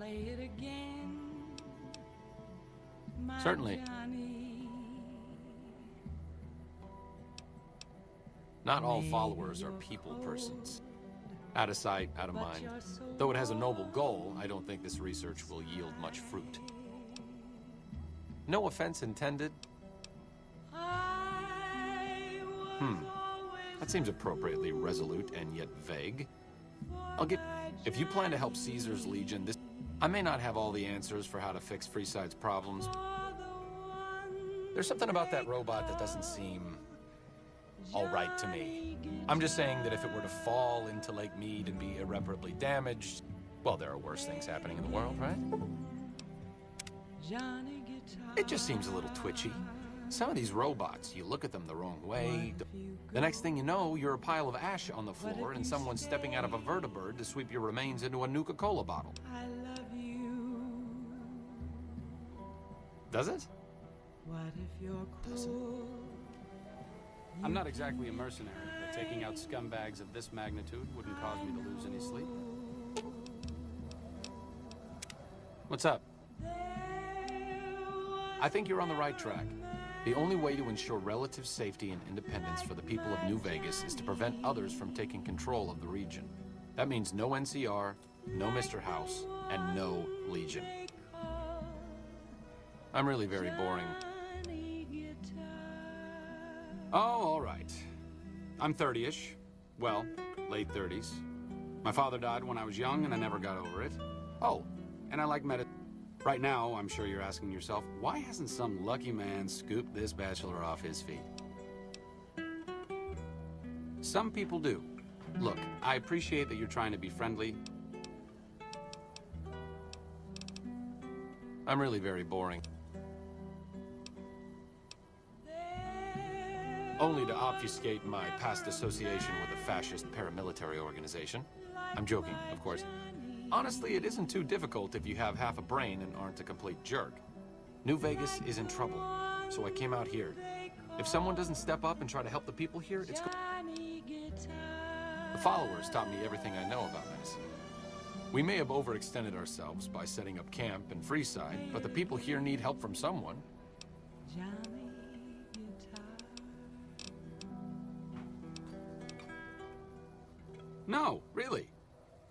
play it again, my Certainly. Johnny. Not all followers are people persons. Out of sight, out of mind. Though it has a noble goal, I don't think this research will yield much fruit. No offense intended. That seems appropriately resolute and yet vague. If you plan to help Caesar's Legion, I may not have all the answers for how to fix Freeside's problems. There's something about that robot that doesn't seem all right to me. I'm just saying that if it were to fall into Lake Mead and be irreparably damaged, well, there are worse things happening in the world, right? It just seems a little twitchy. Some of these robots, you look at them the wrong way. The next thing you know, you're a pile of ash on the floor and someone's stepping out of a vertibird to sweep your remains into a Nuka-Cola bottle. I love you. Does it? What if you're cruel? I'm not exactly a mercenary, but taking out scumbags of this magnitude wouldn't cause me to lose any sleep. What's up? I think you're on the right track. The only way to ensure relative safety and independence for the people of New Vegas is to prevent others from taking control of the region. That means no NCR, no Mr. House, and no Legion. I'm really very boring. Oh, all right. I'm 30-ish. Well, late 30s. My father died when I was young and I never got over it. Oh, and I like medicine. Right now, I'm sure you're asking yourself, why hasn't some lucky man scooped this bachelor off his feet? Some people do. Look, I appreciate that you're trying to be friendly. I'm really very boring. Only to obfuscate my past association with a fascist paramilitary organization. I'm joking, of course. Honestly, it isn't too difficult if you have half a brain and aren't a complete jerk. New Vegas is in trouble, so I came out here. If someone doesn't step up and try to help the people here, it's... The followers taught me everything I know about medicine. We may have overextended ourselves by setting up camp and Freeside, but the people here need help from someone. No, really.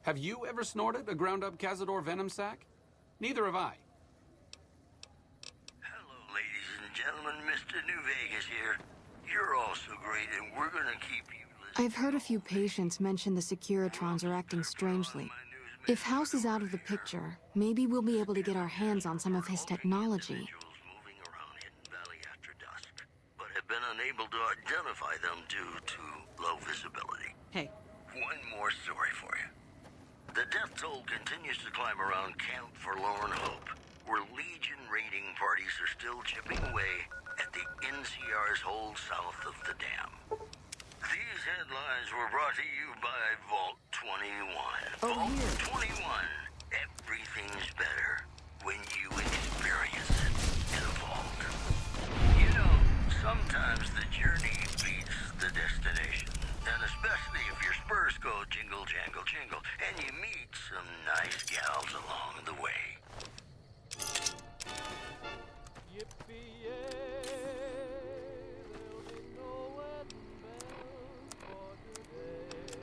Have you ever snorted a ground-up Cazador venom sac? Neither have I. Hello, ladies and gentlemen. Mr. New Vegas here. You're all so great, and we're gonna keep you listening. I've heard a few patients mention the Securitrons are acting strangely. If House is out of the picture, maybe we'll be able to get our hands on some of his technology. Moving around Hidden Valley after dusk, but have been unable to identify them due to low visibility. Hey. One more story for you. The death toll continues to climb around Camp Forlorn Hope, where Legion raiding parties are still chipping away at the NCR's hold south of the dam. These headlines were brought to you by Vault 21. Vault 21. Everything's better when you experience it in a vault. You know, sometimes the journey beats the destination. And especially if your spurs go jingle, jangle, jingle, and you meet some nice gals along the way. Yippee-yay, there'll be no wedding bells for today.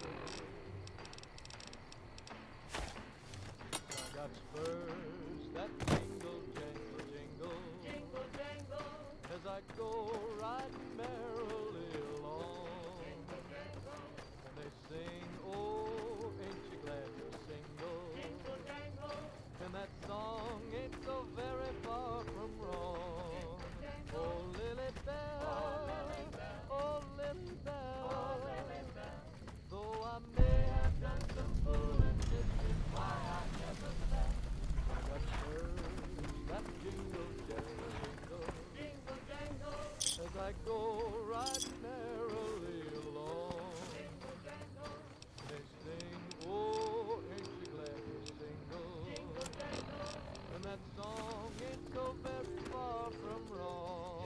I got spurs that jingle, jangle, jingle, jingle, jangle, as I go riding merrily along. Sing, oh, ain't you glad you're single? Jingle, jangle. And that song ain't so very far from wrong. Oh, Lily Bell, oh, Lily Bell, oh, Lily Bell. Though I may have done some fooling, this is why I never left. I got spurs that jingle, jangle, jingle, jingle, jangle, as I go riding merrily along. Oh, ain't you glad you're single? And that song ain't so very far from wrong.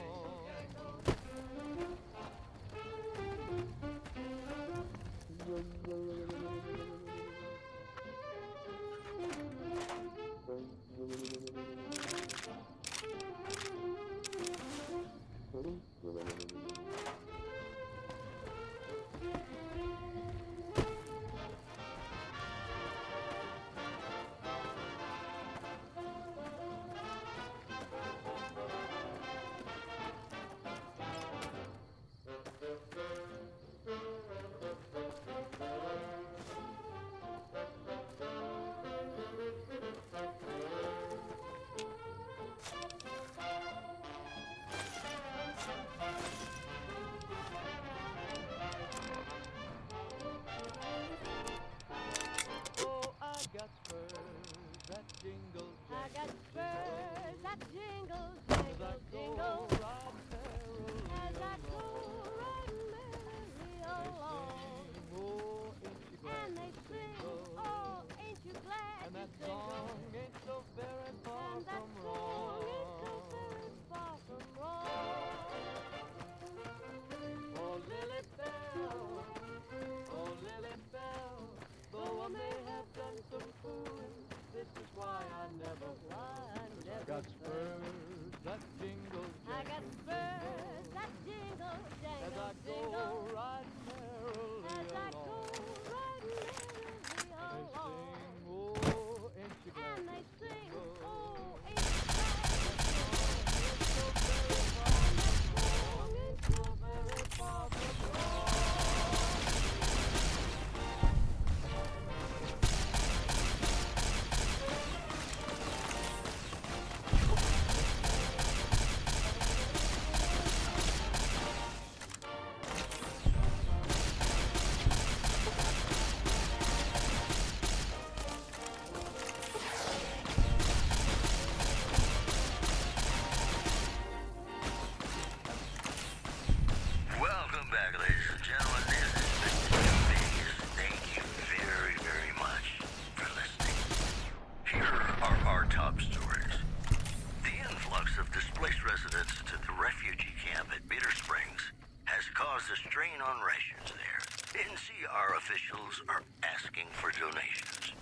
caused a strain on rations there. NCR officials are asking for donations.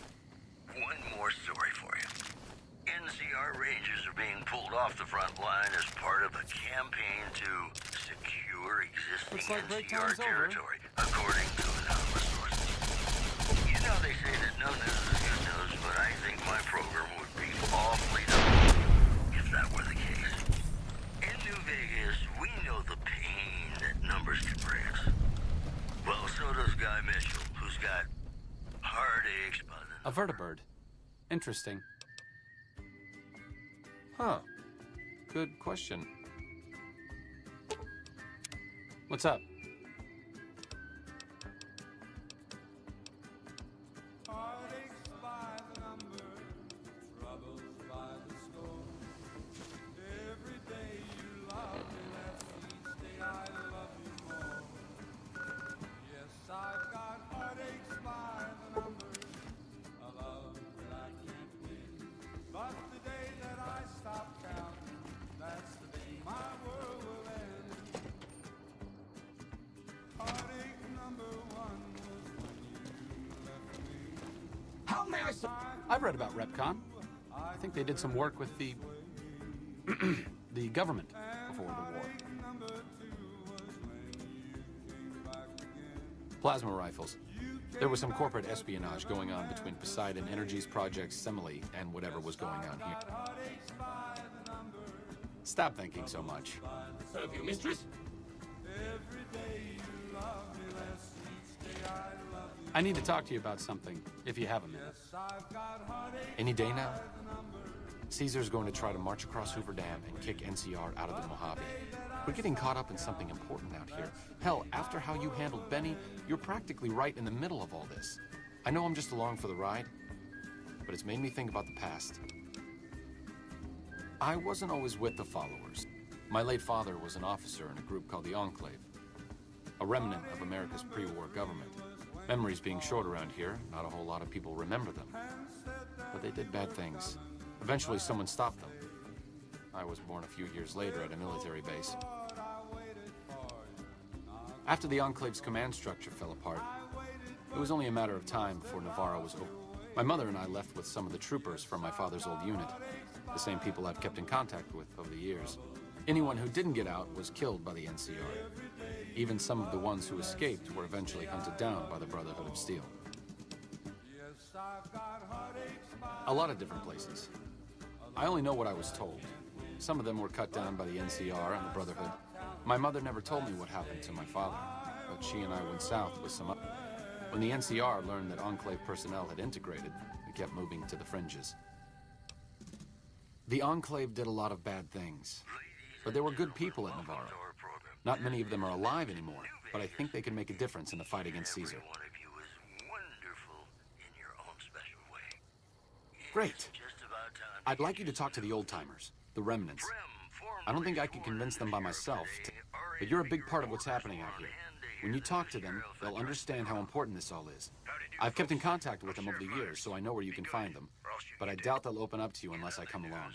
One more story for you. NCR Rangers are being pulled off the front line as part of a campaign to secure existing Looks like break NCR time's over. territory, according to anonymous sources. You know they say that no news is good news, but I think my program would be awfully dull if that were the case. In New Vegas, we know the pain that numbers can bring us. Well, so does Guy Mitchell, who's got heartaches by the A vertibird. Interesting. Huh. Good question. What's up? Heartaches by the number, troubles by the score. Every day you love me less, each day I love you more. Yes, I've got heartaches by the number, a love that I can't win. But the day that I stop counting, that's the day my world will end. Heartache number one was when you left me. How may I I've read about Repcon. I think they did some work with the the government before the war. Plasma rifles. There was some corporate espionage going on between Poseidon Energy's Project Semele and whatever was going on here. Stop thinking so much. Serve you, mistress? I need to talk to you about something, if you have a minute. Any day now? Caesar's going to try to march across Hoover Dam and kick NCR out of the Mojave. We're getting caught up in something important out here. Hell, after how you handled Benny, you're practically right in the middle of all this. I know I'm just along for the ride, but it's made me think about the past. I wasn't always with the followers. My late father was an officer in a group called the Enclave, a remnant of America's pre-war government. Memories being short around here, not a whole lot of people remember them. But they did bad things. Eventually someone stopped them. I was born a few years later at a military base. After the Enclave's command structure fell apart, it was only a matter of time before Navarro was over. My mother and I left with some of the troopers from my father's old unit, the same people I've kept in contact with over the years. Anyone who didn't get out was killed by the NCR. Even some of the ones who escaped were eventually hunted down by the Brotherhood of Steel. A lot of different places. I only know what I was told. Some of them were cut down by the NCR and the Brotherhood. My mother never told me what happened to my father, but she and I went south with some others. When the NCR learned that Enclave personnel had integrated, we kept moving to the fringes. The Enclave did a lot of bad things, but there were good people at Navarro. Not many of them are alive anymore, but I think they can make a difference in the fight against Caesar. Every one of you is wonderful in your own special way. Great. It's just about time I'd like you to talk to the old-timers, the remnants. I don't think I could convince them by myself, but you're a big part of what's happening out here. When you talk to them, they'll understand how important this all is. I've kept in contact with them over the years, so I know where you can find them, but I doubt they'll open up to you unless I come along.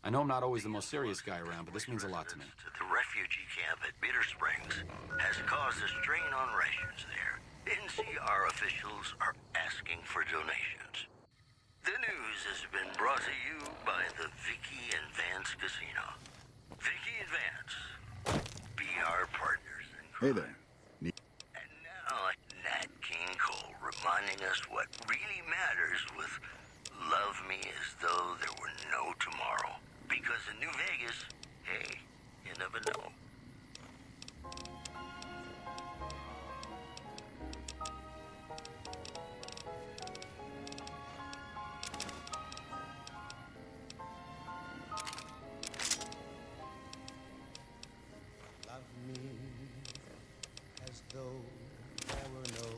I know I'm not always the most serious guy around, but this means a lot to me. The refugee camp at Bitter Springs has caused a strain on rations there. NCR officials are asking for donations. The news has been brought to you by the Vicky and Vance Casino. Vicky and Vance, be our partners in crime. Hey there. And now, Nat King Cole reminding us what really matters with Love Me As Though There Were No Tomorrow. Because in New Vegas, hey, you never know. Love me as though there were no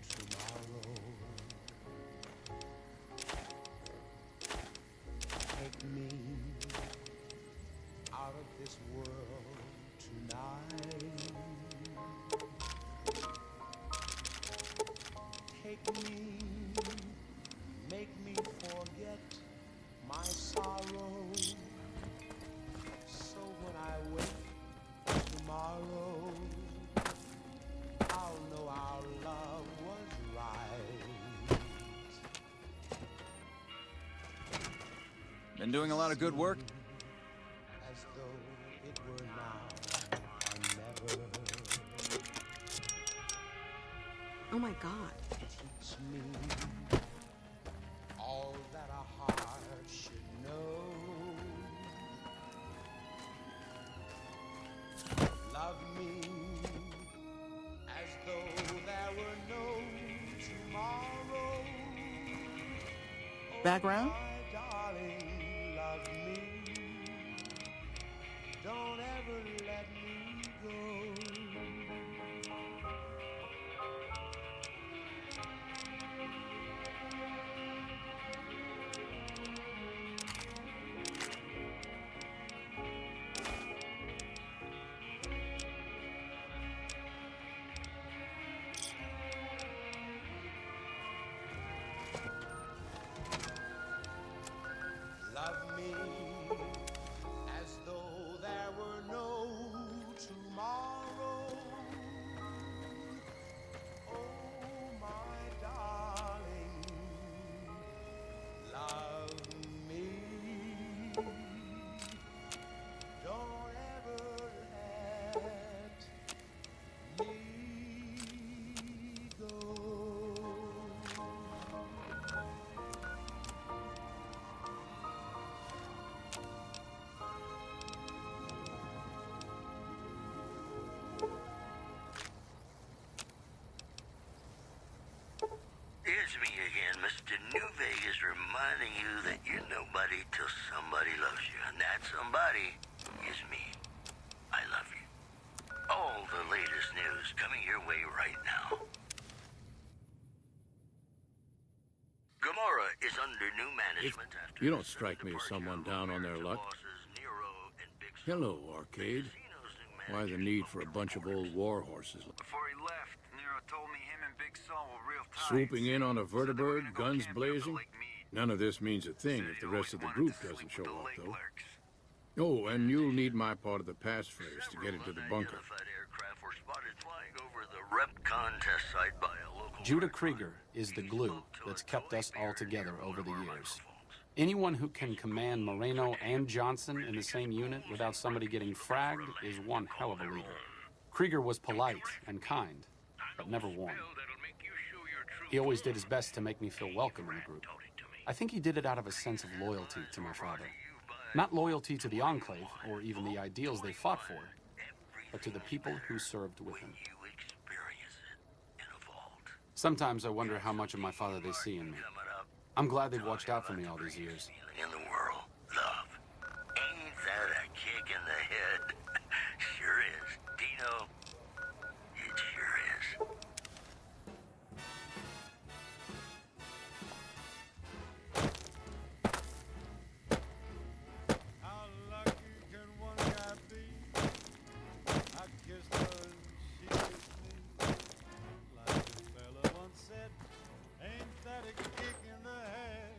tomorrow. Take me out of this world doing a lot of good work? As though it were now or never. Oh my God. Teach me all that a heart should know. Love me as though there were no tomorrow. Background? My darling, love me. Don't ever let me go. Love me as though there were no tomorrow. Oh, my darling, love me. Don't ever let me go. It's me again, Mr. New Vegas, reminding you that you're nobody till somebody loves you. And that somebody is me. I love you. All the latest news coming your way right now. Gomorrah is under new management after You don't strike me as someone down on their luck. Hello, Arcade. Why the need for a bunch of old war horses? Before he left, Nero told me him and Big Saul were real tight. Swooping in on a vertibird, guns blazing? None of this means a thing if the rest of the group doesn't show up, though. Oh, and you'll need my part of the passphrase to get into the bunker. Aircraft were spotted flying over the REPCON test site by a local... Judah Krieger is the glue that's kept us all together over the years. Anyone who can command Moreno and Johnson in the same unit without somebody getting fragged is one hell of a leader. Krieger was polite and kind, but never warm. He always did his best to make me feel welcome in the group. I think he did it out of a sense of loyalty to my father. Not loyalty to the Enclave, or even the ideals they fought for, but to the people who served with him. Sometimes I wonder how much of my father they see in me. I'm glad they've watched out for me all these years. In the world, love. Ain't that a kick in the head? Sure is. Dino, it sure is. How lucky can one guy be? I kissed her and she kissed me. Like the fella once said, ain't that a kick in the head?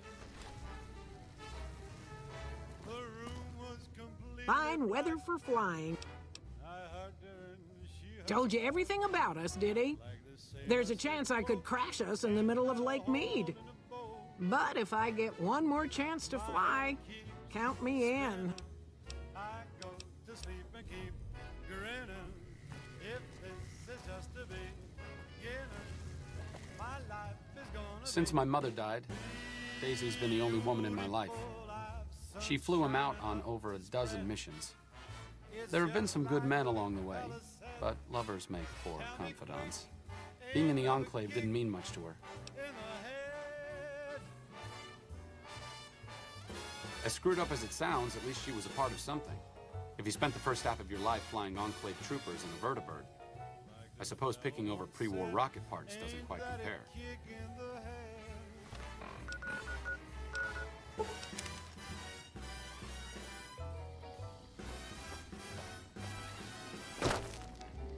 The room was complete. Fine weather for flying. I hugged her and she hugged Told you everything about us, did he? There's a chance I could crash us in the middle of Lake Mead. But if I get one more chance to fly, count me in. I go to sleep and keep grinning. If this is just the beginning, my life is gonna Since my mother died, Daisy's been the only woman in my life. She flew him out on over a dozen missions. There have been some good men along the way, but lovers make poor confidants. Being in the Enclave didn't mean much to her. As screwed up as it sounds, at least she was a part of something. If you spent the first half of your life flying Enclave troopers in a vertibird, I suppose picking over pre-war rocket parts doesn't quite compare.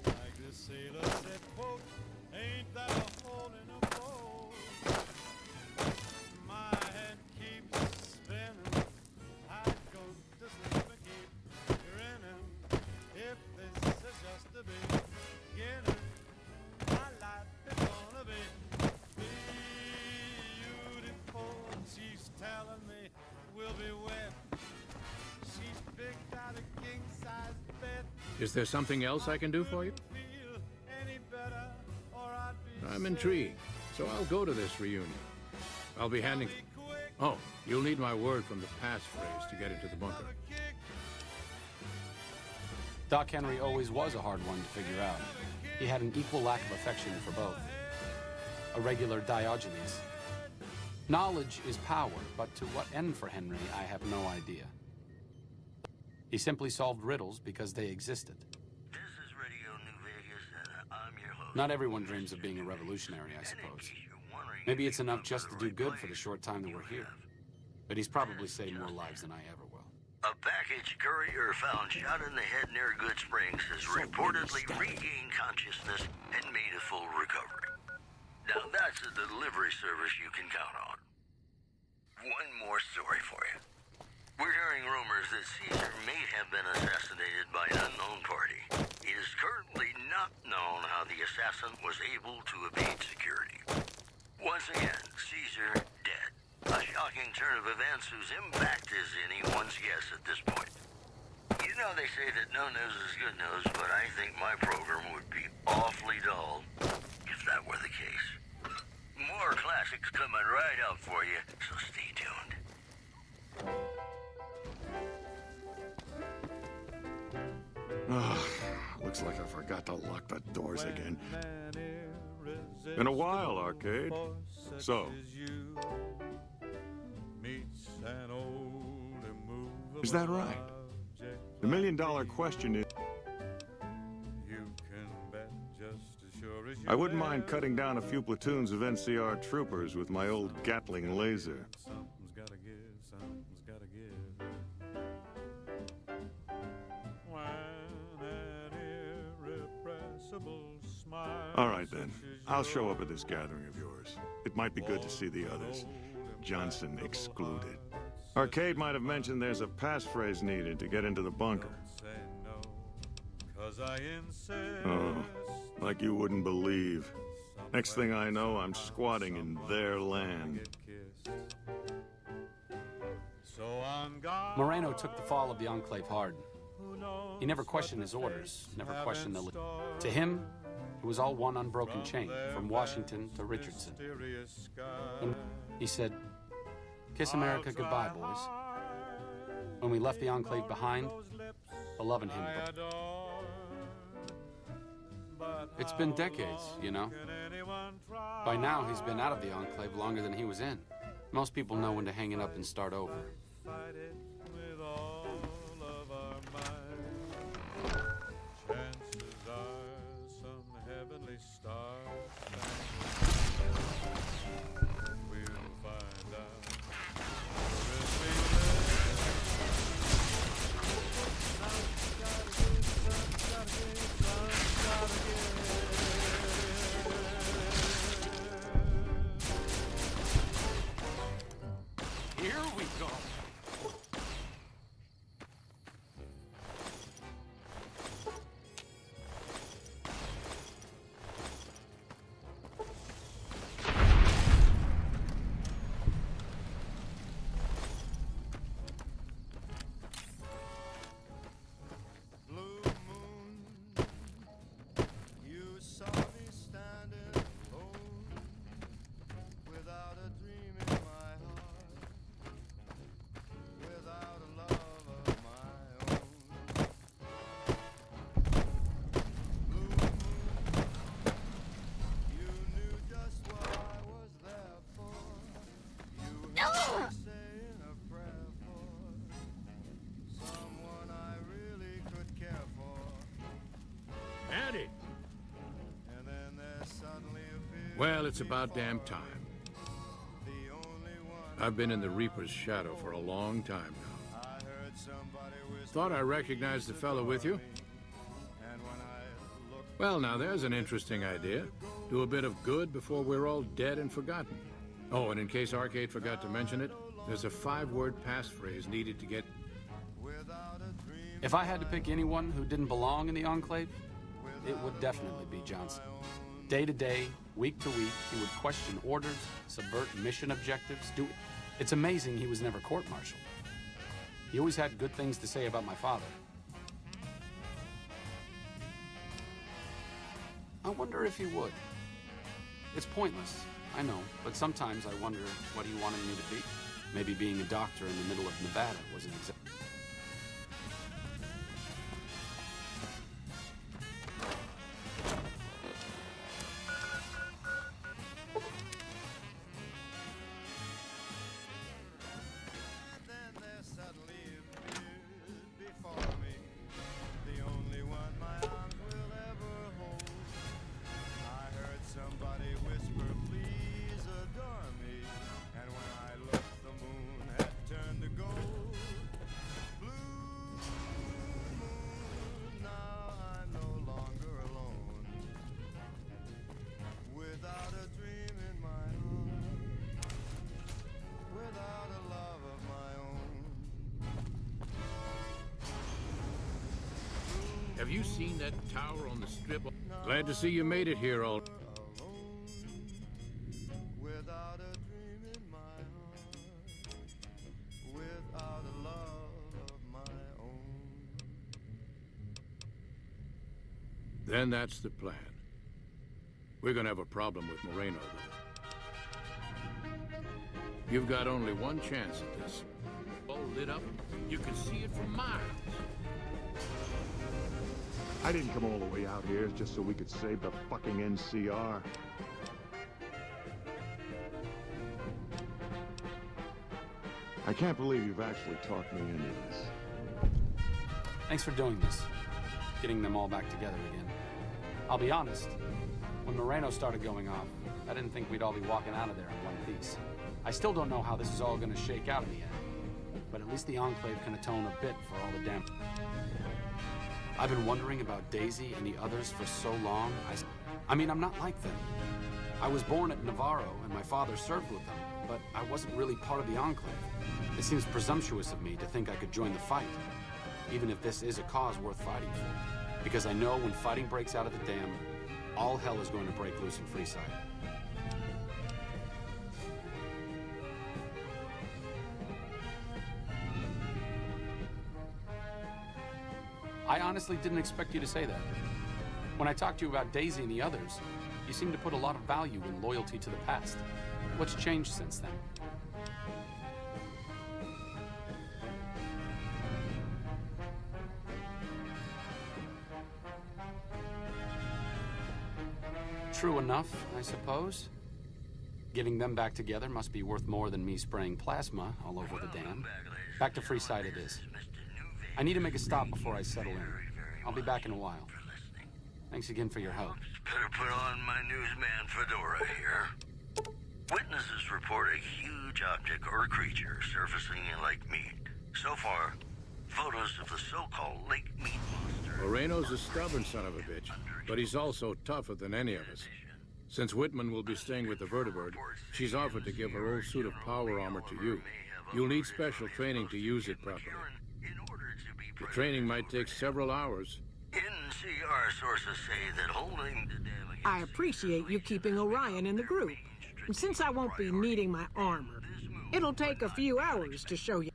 Like the sailor said, quote, ain't that a hole in a boat? My head keeps spinning. I go to sleep and keep grinning. If this is just the beginning, my life is gonna be Is there something else I can do for you? I'm intrigued, so I'll go to this reunion. I'll be handing... Oh, you'll need my word from the passphrase to get into the bunker. Doc Henry always was a hard one to figure out. He had an equal lack of affection for both. A regular Diogenes. Knowledge is power, but to what end for Henry, I have no idea. He simply solved riddles because they existed. This is Radio New Vegas, and I'm your host. Not everyone dreams of being a revolutionary, I suppose. Maybe it's enough just to do good for the short time that we're here. But he's probably saved more lives than I ever will. A package courier found shot in the head near Good Springs has reportedly regained consciousness and made a full recovery. Now that's a delivery service you can count on. One more story for you. We're hearing rumors that Caesar may have been assassinated by an unknown party. It is currently not known how the assassin was able to evade security. Once again, Caesar dead. A shocking turn of events whose impact is anyone's guess at this point. You know they say that no news is good news, but I think my program would be awfully dull if that were the case. More classics coming right up for you, so stay tuned. Looks like I forgot to lock the doors again. Been a while, Arcade. So, is that right? The million-dollar question is... I wouldn't mind cutting down a few platoons of NCR troopers with my old Gatling laser. All right, then. I'll show up at this gathering of yours. It might be good to see the others. Johnson excluded. Arcade might have mentioned there's a passphrase needed to get into the bunker. Oh, like you wouldn't believe. Next thing I know, I'm squatting in their land. Moreno took the fall of the Enclave hard. He never questioned his orders, never questioned the... To him, it was all one unbroken chain, from Washington to Richardson. And he said, "Kiss America goodbye, boys." When we left the Enclave behind, the love in him... It's been decades, you know. By now, he's been out of the Enclave longer than he was in. Most people know when to hang it up and start over. Here we go. Well, it's about damn time. I've been in the Reaper's shadow for a long time now. Thought I recognized the fellow with you? Well, now there's an interesting idea. Do a bit of good before we're all dead and forgotten. Oh, and in case Arcade forgot to mention it, there's a 5-word passphrase needed to get... If I had to pick anyone who didn't belong in the Enclave, it would definitely be Johnson. Day to day, week to week, he would question orders, subvert mission objectives, It's amazing he was never court-martialed. He always had good things to say about my father. I wonder if he would. It's pointless, I know, but sometimes I wonder what he wanted me to be. Maybe being a doctor in the middle of Nevada wasn't exactly... Then there suddenly appeared before me the only one my arms will ever hold. I heard somebody whisper, please adore me. And when I looked, the moon had turned to gold. Blue moon, now I'm no longer alone. Without a dream in my heart, without a love of my own. Have you seen that tower on the strip? Glad to see you made it here all... Without a dream in my heart, without a love of my own. Then that's the plan. We're gonna have a problem with Moreno, though. You've got only one chance at this. All lit up, you can see it from miles. I didn't come all the way out here just so we could save the fucking NCR. I can't believe you've actually talked me into this. Thanks for doing this. Getting them all back together again. I'll be honest, when Moreno started going off, I didn't think we'd all be walking out of there in one piece. I still don't know how this is all gonna shake out in the end, but at least the Enclave can atone a bit for all the damage. I've been wondering about Daisy and the others for so long. I mean, I'm not like them. I was born at Navarro and my father served with them, but I wasn't really part of the Enclave. It seems presumptuous of me to think I could join the fight, even if this is a cause worth fighting for. Because I know when fighting breaks out at the dam, all hell is going to break loose in Freeside. I honestly didn't expect you to say that. When I talked to you about Daisy and the others, you seemed to put a lot of value in loyalty to the past. What's changed since then? True enough, I suppose. Getting them back together must be worth more than me spraying plasma all over the dam. Back to Freeside it is. I need to make a stop before I settle in. I'll be back in a while. Thanks again for your help. Better put on my newsman fedora here. Witnesses report a huge object or creature surfacing in Lake Mead. So far, photos of the so-called Lake Mead monster. Moreno's a stubborn son of a bitch, but he's also tougher than any of us. Since Whitman will be staying with the Vertibird, she's offered to give her old suit of power armor to you. You'll need special training to use it properly. The training might take several hours. NCR sources say that holding the dam against... I appreciate you keeping Orion in the group. And since I won't be needing my armor, it'll take a few hours to show you.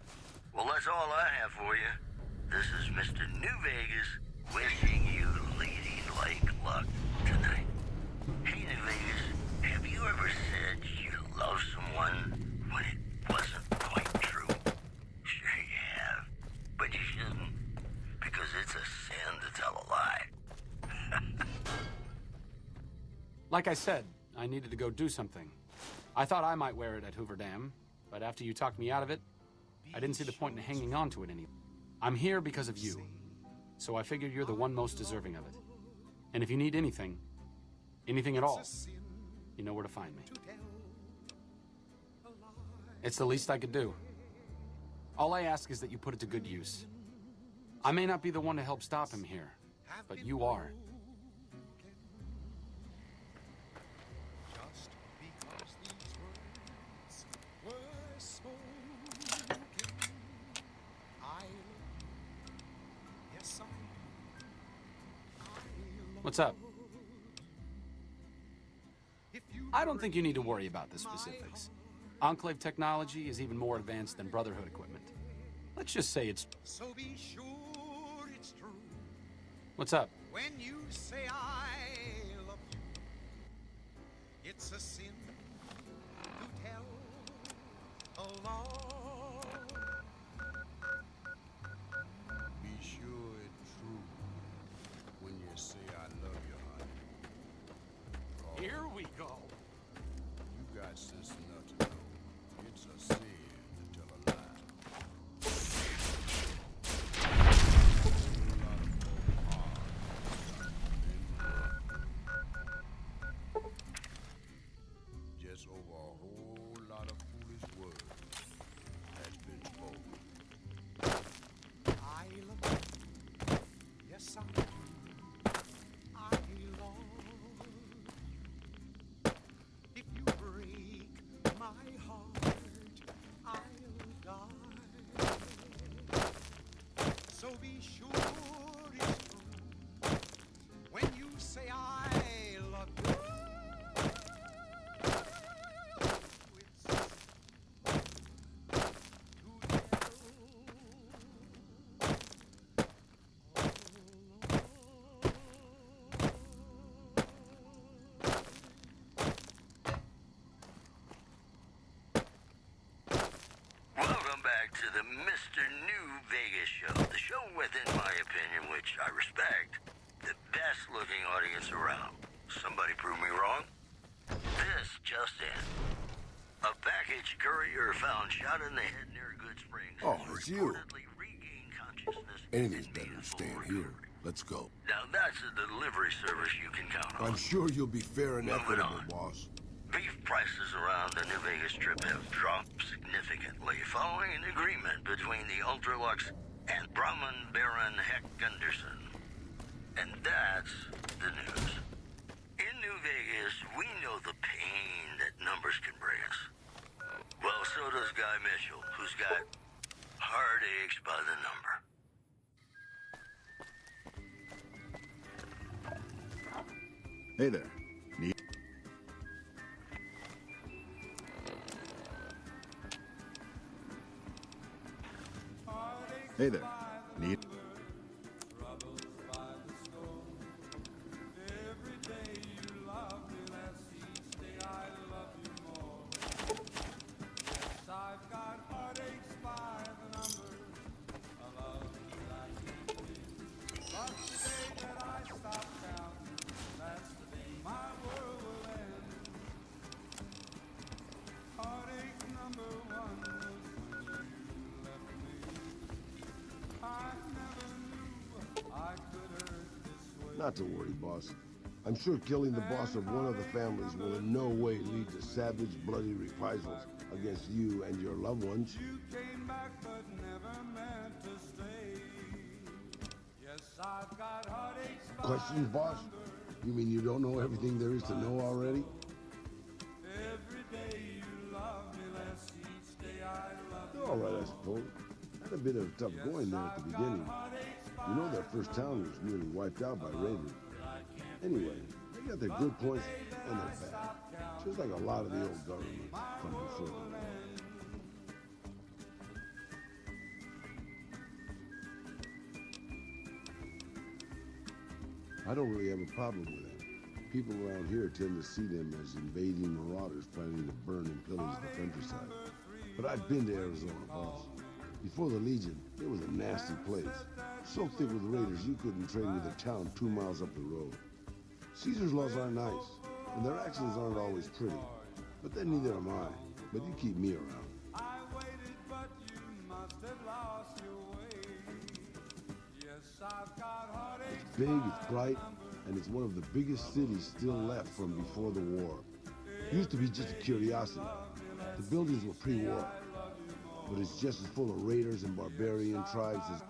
Well, that's all I have for you. This is Mr. New Vegas wishing you ladylike luck tonight. Hey, New Vegas, have you ever said you love someone when it wasn't quite true? Sure you have, but you shouldn't, because it's a sin to tell a lie. Like I said, I needed to go do something. I thought I might wear it at Hoover Dam, but after you talked me out of it, I didn't see the point in hanging on to it anymore. I'm here because of you, so I figured you're the one most deserving of it. And if you need anything at all, you know where to find me. It's the least I could do. All I ask is that you put it to good use. I may not be the one to help stop him here, but you are. Just because these words were spoken, yes, What's up? I don't think you need to worry about the specifics. Enclave technology is even more advanced than Brotherhood equipment. Let's just say it's... So be sure it's true What's up? when you say I love along. Be sure it's true when you say I love you, honey. Here we go. You got sense enough to know it's a sin to tell a lie. Just over a whole lot of foolish words has been spoken. I love you. Yes, I do. I love. If you break my heart, I'll die. So be sure it's true when you say I love you. Welcome back to the Mr. New Vegas show. The show with, in my opinion, which I respect, the best looking audience around. Somebody prove me wrong? This just in. A package courier found shot in the head near Good Springs. Oh, it's you. Reportedly regained consciousness. Anything's better than staying here. Let's go. Now that's a delivery service you can count on. I'm sure you'll be fair and Moving equitable, on. boss. Beef prices around the New Vegas Strip have dropped significantly following an agreement between the Ultralux and Brahman Baron Heck Gunderson. And that's the news. In New Vegas, we know the pain that numbers can bring us. Well, so does Guy Mitchell, who's got heartaches by the number. Hey there. Need... Hey there. Need... Every day you love me less, each day I love you more. Yes, I've got heartaches by the number. I love you like you did. But the day that I stop counting, that's the day my world will end. Heartache number one was when you left me. I never knew I could hurt this way. Not to worry, boss. I'm sure killing the boss of one of the families will in no way lead to savage, bloody reprisals against you and your loved ones. You came back but never meant to stay. Yes, I've got heartaches by Questions, boss? You mean you don't know everything there is to know already? every day you love me less, each day I love you. All right, I suppose. Had a bit of tough going there at the beginning. You know that first town was nearly wiped out by raiders. Anyway, they got their good points and their bad. Just like a lot of the old governments from before the war. I don't really have a problem with them. People around here tend to see them as invading marauders planning to burn and pillage the countryside. But I've been to Arizona, boss. Before the Legion, it was a nasty place. So thick with raiders, you couldn't trade with a town 2 miles up the road. Caesar's laws aren't nice, and their actions aren't always pretty. But then neither am I. But you keep me around. I waited, but you must have lost your way. Yes, I've got heartaches. It's big, it's bright, and it's one of the biggest cities still left from before the war. It used to be just a curiosity. The buildings were pre-war, but it's just as full of raiders and barbarian tribes as...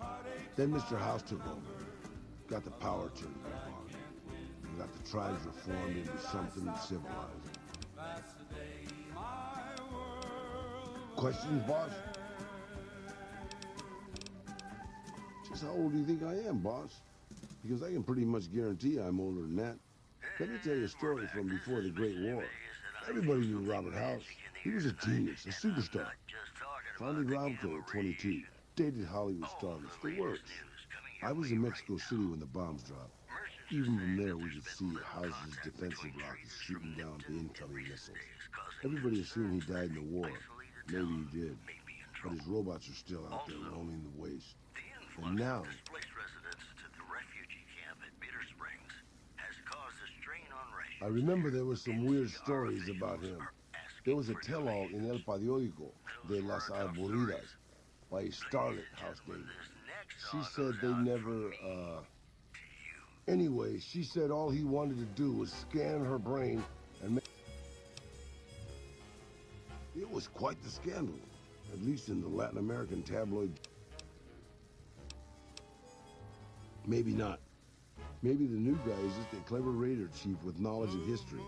Then Mr. House took over, got the power turned back on, and got the tribes reformed into something civilized. Questions, boss? Just how old do you think I am, boss? Because I can pretty much guarantee I'm older than that. Let me tell you a story from before the Great War. Everybody knew Robert House. He was a genius, a superstar. Founded Robco at 22. Dated Hollywood starlets, the works. I was in Mexico City when the bombs dropped. Even from there, we could see House's defensive rockets shooting down the incoming missiles. Everybody assumed he died in the war, Maybe he did. But his robots are still out there roaming the waste. And now, Displaced residents to the refugee camp at Bitter Springs has caused a strain on rations. I remember there were some weird stories about him. There was a tell-all in El Periódico de las Aburridas by a starlet house lady. She said they never, Anyway, she said all he wanted to do was scan her brain and make... It was quite the scandal, at least in the Latin American tabloid. Maybe not. Maybe the new guy is just a clever raider chief with knowledge of history.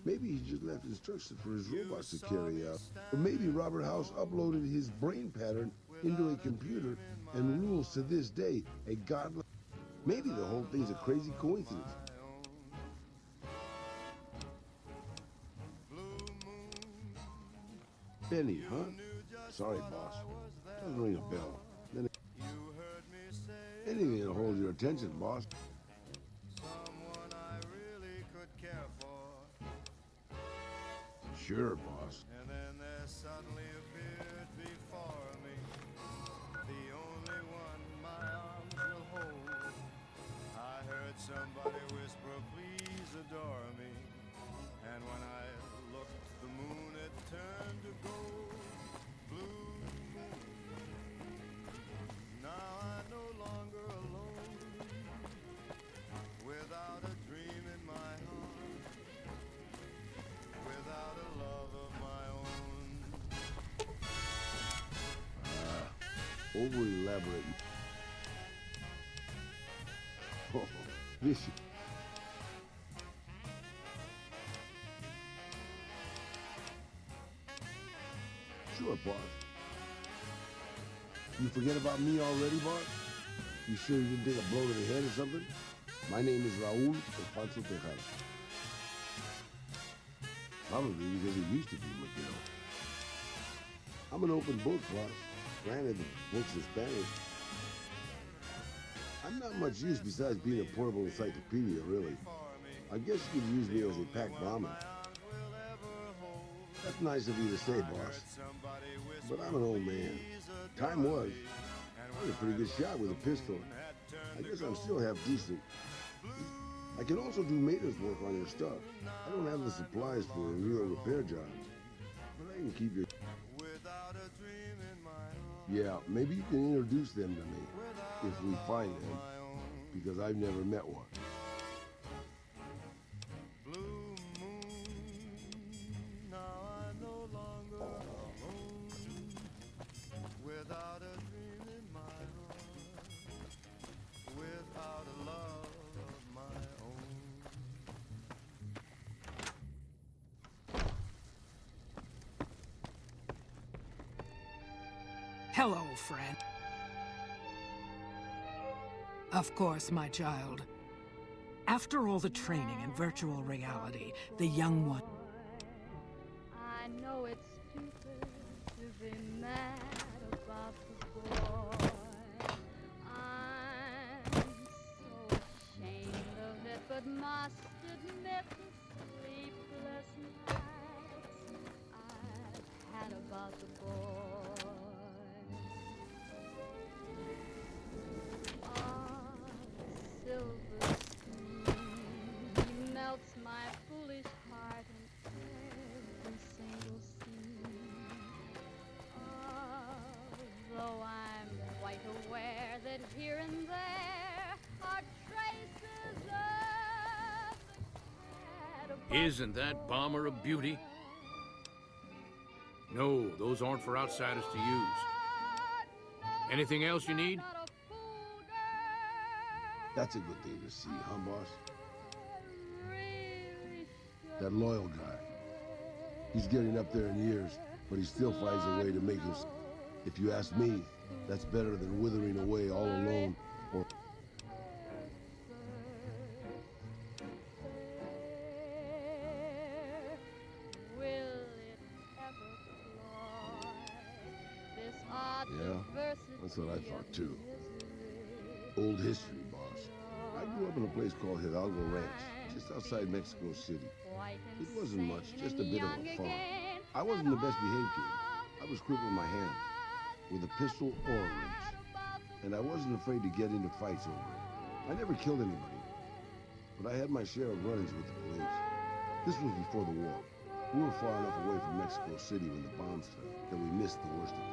Maybe he just left instructions for his robots to carry out. Or maybe Robert House uploaded his brain pattern into a computer and rules to this day a godlike... Maybe the whole thing's a crazy coincidence. Benny, huh? Sorry, boss. Doesn't ring a bell. Then anything to hold your attention, boss. Someone I really could care for. Sure, boss. And then there suddenly appeared before me the only one my arms will hold. I heard somebody whisper, please adore me. And when I looked, the moon had turned to gold. Blue moon. Now I'm no longer alone. Without a dream in my heart. Without a love of my own. Over-elaborate. Oh, this... Sure, boss. You forget about me already, boss? You sure you didn't take a blow to the head or something? My name is Raul Alfonso Tejada. Probably because it used to be Miguel. I'm an open book, boss. Granted, the book's in Spanish. I'm not much use besides being a portable encyclopedia, really. I guess you could use me as a pack bomber. That's nice of you to say, boss. But I'm an old man. Time was. I was a pretty good shot with a pistol. I guess I'm still half decent. I can also do maintenance work on your stuff. I don't have the supplies for real repair jobs. But I can keep your... Yeah, maybe you can introduce them to me, if we find them, because I've never met one. Without a dream in my heart, without a love of my own. Hello, friend. Of course, my child. After all the training in virtual reality, the young one... I know it's stupid to be mad about the boy. I'm so ashamed of it, but must admit the sleepless nights I've had about the boy. Ah, silver stream, he melts my foolish heart in every single scene. Though I'm quite aware that here and there are traces of the cat. Isn't that bomber a beauty? No, those aren't for outsiders to use. Anything else you need? That's a good thing to see, huh, boss? That loyal guy. He's getting up there in years, but he still finds a way to make us... If you ask me, that's better than withering away all alone or... Yeah, that's what I thought too. Old history, boss. I grew up in a place called Hidalgo Ranch, just outside Mexico City. It wasn't much, just a bit of a farm. I wasn't the best behaved kid, I was quick with my hands, with a pistol or a wrench. And I wasn't afraid to get into fights over it. I never killed anybody, but I had my share of run-ins with the police. This was before the war. We were far enough away from Mexico City when the bombs fell that we missed the worst of it.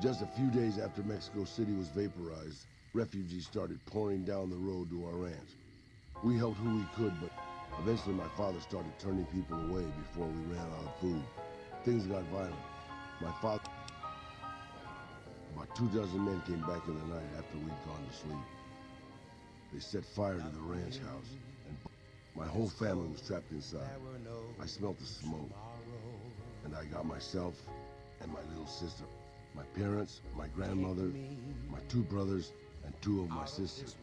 Just a few days after Mexico City was vaporized, refugees started pouring down the road to our ranch. We helped who we could, but eventually my father started turning people away before we ran out of food. Things got violent. My father... About 24 men came back in the night after we'd gone to sleep. They set fire to the ranch house, and my whole family was trapped inside. I smelt the smoke, and I got myself and my little sister, my parents, my grandmother, my 2 brothers, and 2 of my sisters.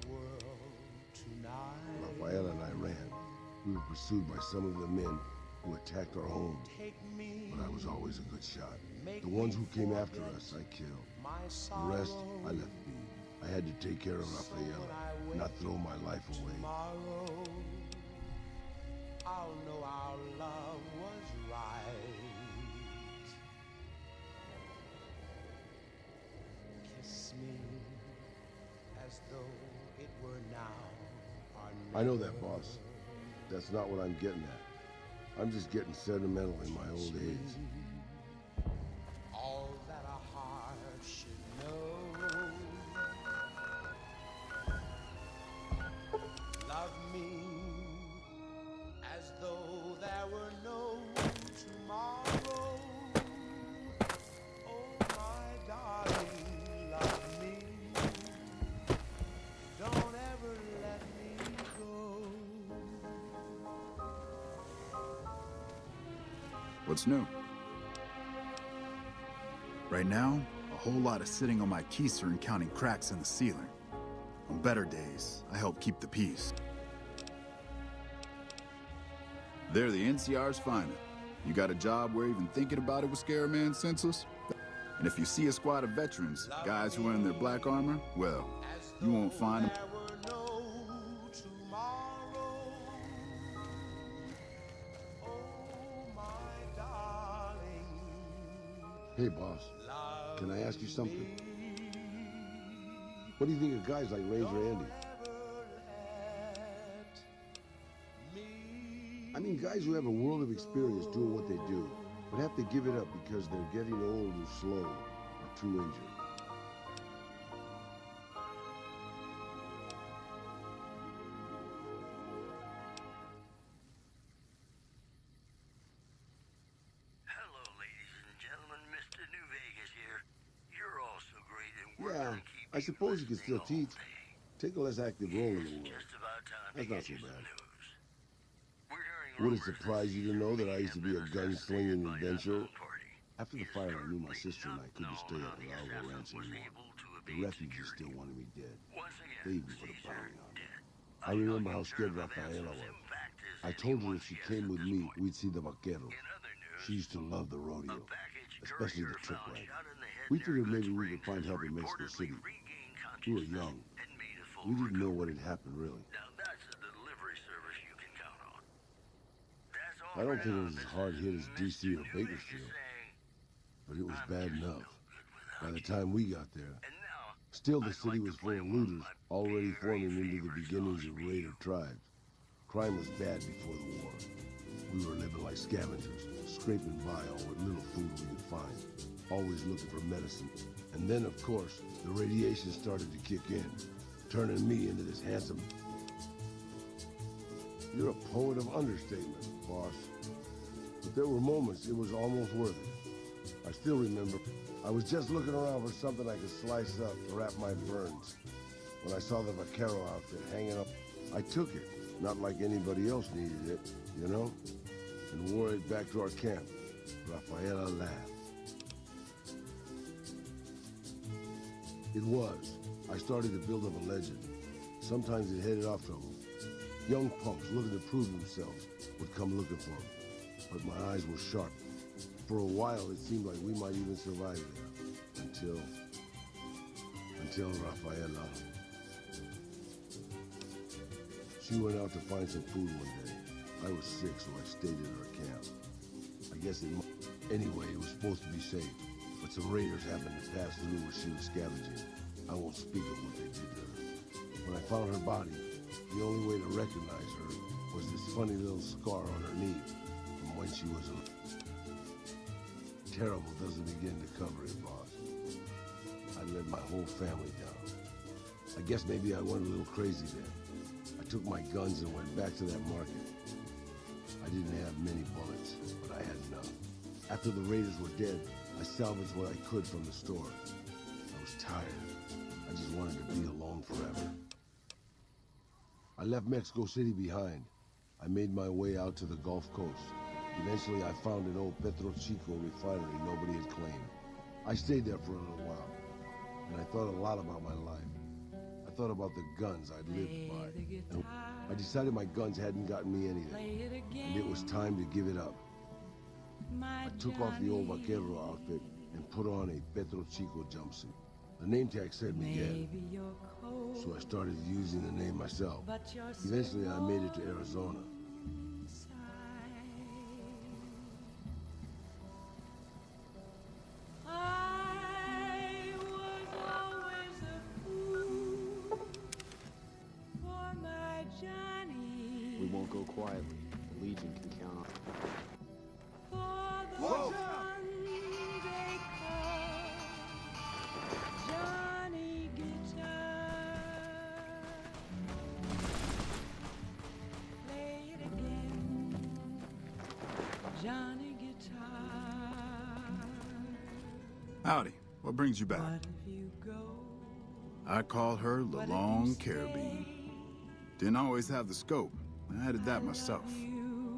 Rafaela and I ran. We were pursued by some of the men who attacked our home, but I was always a good shot. The ones who came after us, I killed. The rest, I left be. I had to take care of Rafaela, not throw my life away. I'll know our love was right. Kiss me as though it were now. I know that, boss. That's not what I'm getting at. I'm just getting sentimental in my old age. All that a heart should know. Love me as though there were no tomorrow. Oh, my darling, love me. Don't ever let me go. What's new? Right now, a whole lot of sitting on my keister and counting cracks in the ceiling. On better days, I help keep the peace. They're the NCR's finest. You got a job where even thinking about it would scare a man senseless? And if you see a squad of veterans, guys who are in their black armor, well, you won't find them. Hey, boss, can I ask you something? What do you think of guys like Ranger Andy? I mean, guys who have a world of experience doing what they do, but have to give it up because they're getting old or slow or too injured. Yeah, I suppose you could still teach. Take a less active role in the world. That's not so bad. Would it surprise you to know that I used to be a gun-slinging adventurer? After the fire, I knew my sister and I couldn't stay at the Hidalgo Ranch anymore. The refugees still wanted me dead. They even put a bounty on me. I remember how scared Rafaela was. I told her if she came with me, we'd see the vaqueros. She used to love the rodeo, especially the trick wagon. We figured maybe we could find help in Mexico City. We were young. We didn't know what had happened, really. I don't think it was as hard hit as DC or Bakersfield, but it was bad enough by the time we got there. Still, the city was full of looters, already forming into the beginnings of raider tribes. Crime was bad before the war. We were living like scavengers, scraping by on what little food we could find, always looking for medicine. And then, of course, the radiation started to kick in, turning me into this handsome... You're a poet of understatement, boss. But there were moments it was almost worth it. I still remember, I was just looking around for something I could slice up to wrap my burns. When I saw the vaquero outfit hanging up, I took it. Not like anybody else needed it, you know? And wore it back to our camp. Rafaela laughed. It was. I started to build up a legend. Sometimes it headed off trouble. Young punks looking to prove themselves would come looking for them. But my eyes were sharp. For a while, it seemed like we might even survive there. Until Rafaela. She went out to find some food one day. I was sick, so I stayed at her camp. I guess it Anyway, it was supposed to be safe, but some raiders happened to pass through where she was scavenging. I won't speak of what they did to her. When I found her body, the only way to recognize her was this funny little scar on her knee from when she was a... Terrible doesn't begin to cover it, boss. I let my whole family down. I guess maybe I went a little crazy then. I took my guns and went back to that market. I didn't have many bullets, but I had enough. After the raiders were dead, I salvaged what I could from the store. I was tired. I just wanted to be alone forever. I left Mexico City behind. I made my way out to the Gulf Coast. Eventually, I found an old Petro Chico refinery nobody had claimed. I stayed there for a little while, and I thought a lot about my life. I thought about the guns I'd lived by. And I decided my guns hadn't gotten me anything, and it was time to give it up. I took off the old vaquero outfit and put on a Petro Chico jumpsuit. The name tag said Miguel, so I started using the name myself. Eventually, I made it to Arizona. We won't go quietly. The Legion can count on. Whoa! Johnny Guitar. Howdy. What brings you back? I call her the Long Carabine. Didn't always have the scope. I added that myself.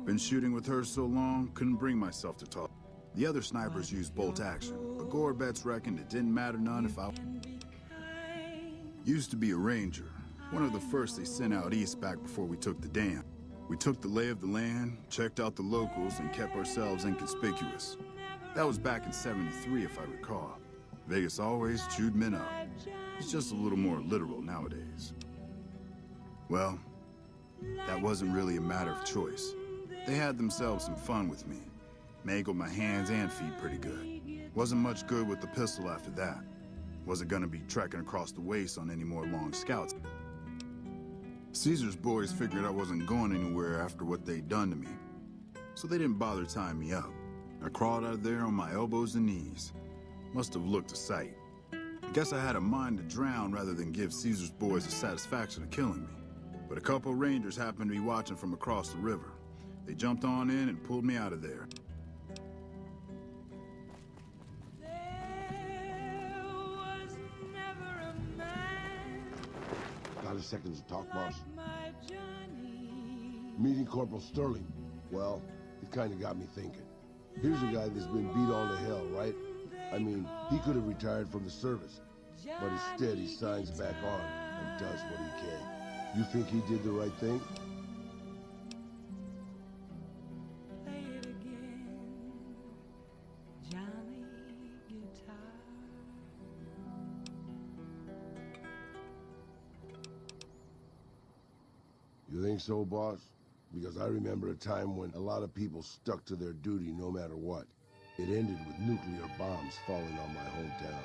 Been shooting with her so long, couldn't bring myself to talk. The other snipers used bolt action, but Gorbets reckoned it didn't matter none if I... Used to be a ranger. One of the first they sent out east back before we took the dam. We took the lay of the land, checked out the locals, and kept ourselves inconspicuous. That was back in '73, if I recall. Vegas always chewed men up. It's just a little more literal nowadays. Well, that wasn't really a matter of choice. They had themselves some fun with me. Mangled my hands and feet pretty good. Wasn't much good with the pistol after that. Wasn't gonna be trekking across the waste on any more long scouts. Caesar's boys figured I wasn't going anywhere after what they'd done to me, so they didn't bother tying me up. I crawled out of there on my elbows and knees. Must have looked a sight. I guess I had a mind to drown rather than give Caesar's boys the satisfaction of killing me. But a couple of rangers happened to be watching from across the river. They jumped on in and pulled me out of there. Got a second to talk, boss? Meeting Corporal Sterling. Well, it kind of got me thinking. Here's a guy that's been beat all to hell, right? I mean, he could have retired from the service, but instead he signs back on and does what he can. You think he did the right thing? Play it again, Johnny Guitar. You think so, boss? Because I remember a time when a lot of people stuck to their duty no matter what. It ended with nuclear bombs falling on my hometown.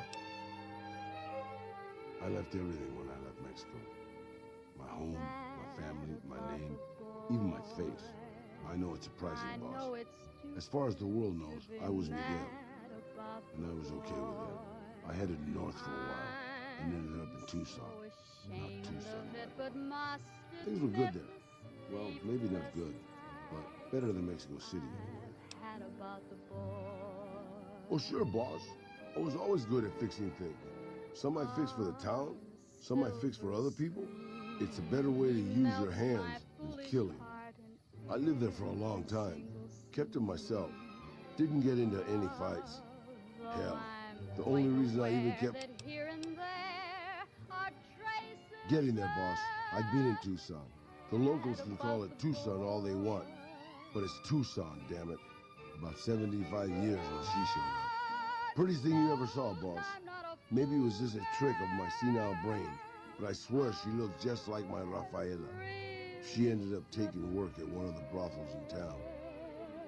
I left everything when I left Mexico. My home, my family, my name, even my face. I know it's surprising, boss. As far as the world knows, I was Miguel, and I was okay with that. I headed north for a while, and ended up in Tucson. Not Tucson, but things were good there. Well, maybe not good, but better than Mexico City anyway. Oh, sure, boss. I was always good at fixing things. Some I fix for the town, some I fix for other people. It's a better way to use your hands than killing. I lived there for a long time, kept to myself, didn't get into any fights. Hell, the only reason I even kept... Getting there, boss. I'd been in Tucson. The locals can call it Tucson all they want, but it's Tucson, damn it. About 75 years when she showed up. Prettiest thing you ever saw, boss. Maybe it was just a trick of my senile brain, but I swear she looked just like my Rafaela. She ended up taking work at one of the brothels in town.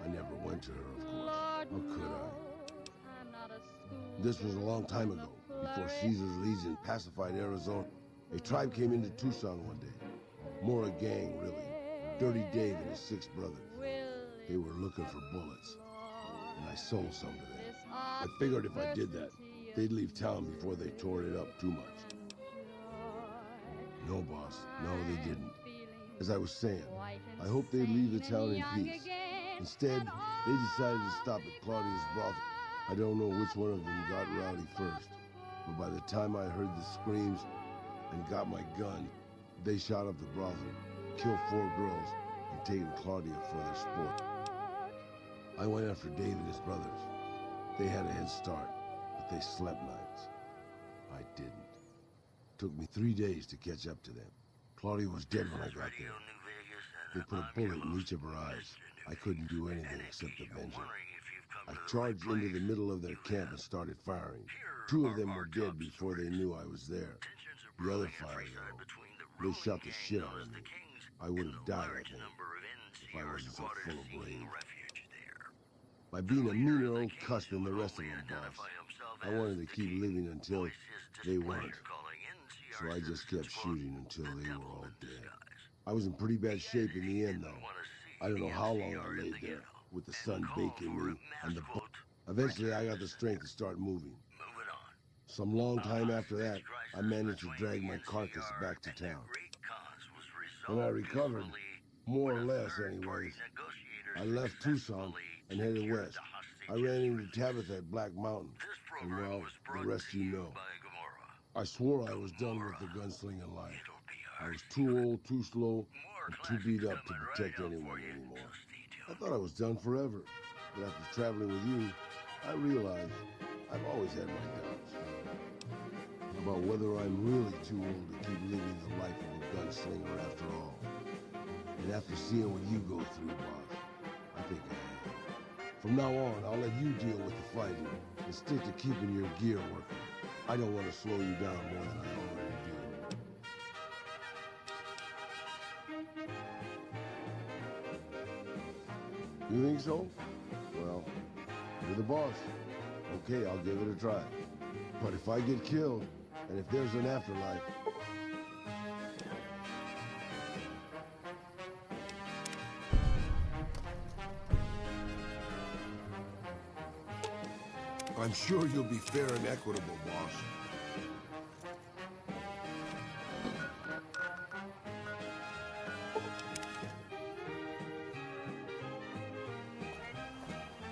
I never went to her, of course. How could I? I'm not a school. This was a long time ago, before Caesar's Legion pacified Arizona. A tribe came into Tucson one day. More a gang, really. Dirty Dave and his 6 brothers. They were looking for bullets, and I sold some to them. I figured if I did that, they'd leave town before they tore it up too much. No, boss. No, they didn't. As I was saying, I hoped they'd leave the town in peace. Instead, they decided to stop at Claudia's brothel. I don't know which one of them got rowdy first, but by the time I heard the screams and got my gun, they shot up the brothel, killed 4 girls, and taken Claudia for their sport. I went after Dave and his brothers. They had a head start, but they slept nights. I didn't. Took me 3 days to catch up to them. Claudia was dead when I got there. They put a bullet in each of her eyes. I couldn't do anything except avenge her. I charged into the middle of their camp and started firing. 2 of them were dead before they knew I was there. The other 5, though, they shot the shit out of me. I would have died, I think, if I wasn't so full of rage. By being a meaner old cuss than the rest of them, boss, I wanted to keep living until they weren't. So I just kept shooting until they were all dead. I was in pretty bad shape in the end, though. I don't know how long I laid there, with the sun baking me and the Eventually, I got the strength to start moving. Some long time after that, I managed to drag my carcass back to town. When I recovered, more or less anyways, I left Tucson and headed west. I ran into Tabitha at Black Mountain, and well, the rest you know. I swore I was done with the gunslinging life. I was too old, too slow, and too beat up to protect anyone anymore. I thought I was done forever, but after traveling with you, I realized I've always had my doubts about whether I'm really too old to keep living the life of a gunslinger after all. And after seeing what you go through, boss, I think I am. From now on, I'll let you deal with the fighting and stick to keeping your gear working. I don't want to slow you down more than I already do. You think so? Well, you're the boss. Okay, I'll give it a try. But if I get killed, and if there's an afterlife, I'm sure you'll be fair and equitable, boss.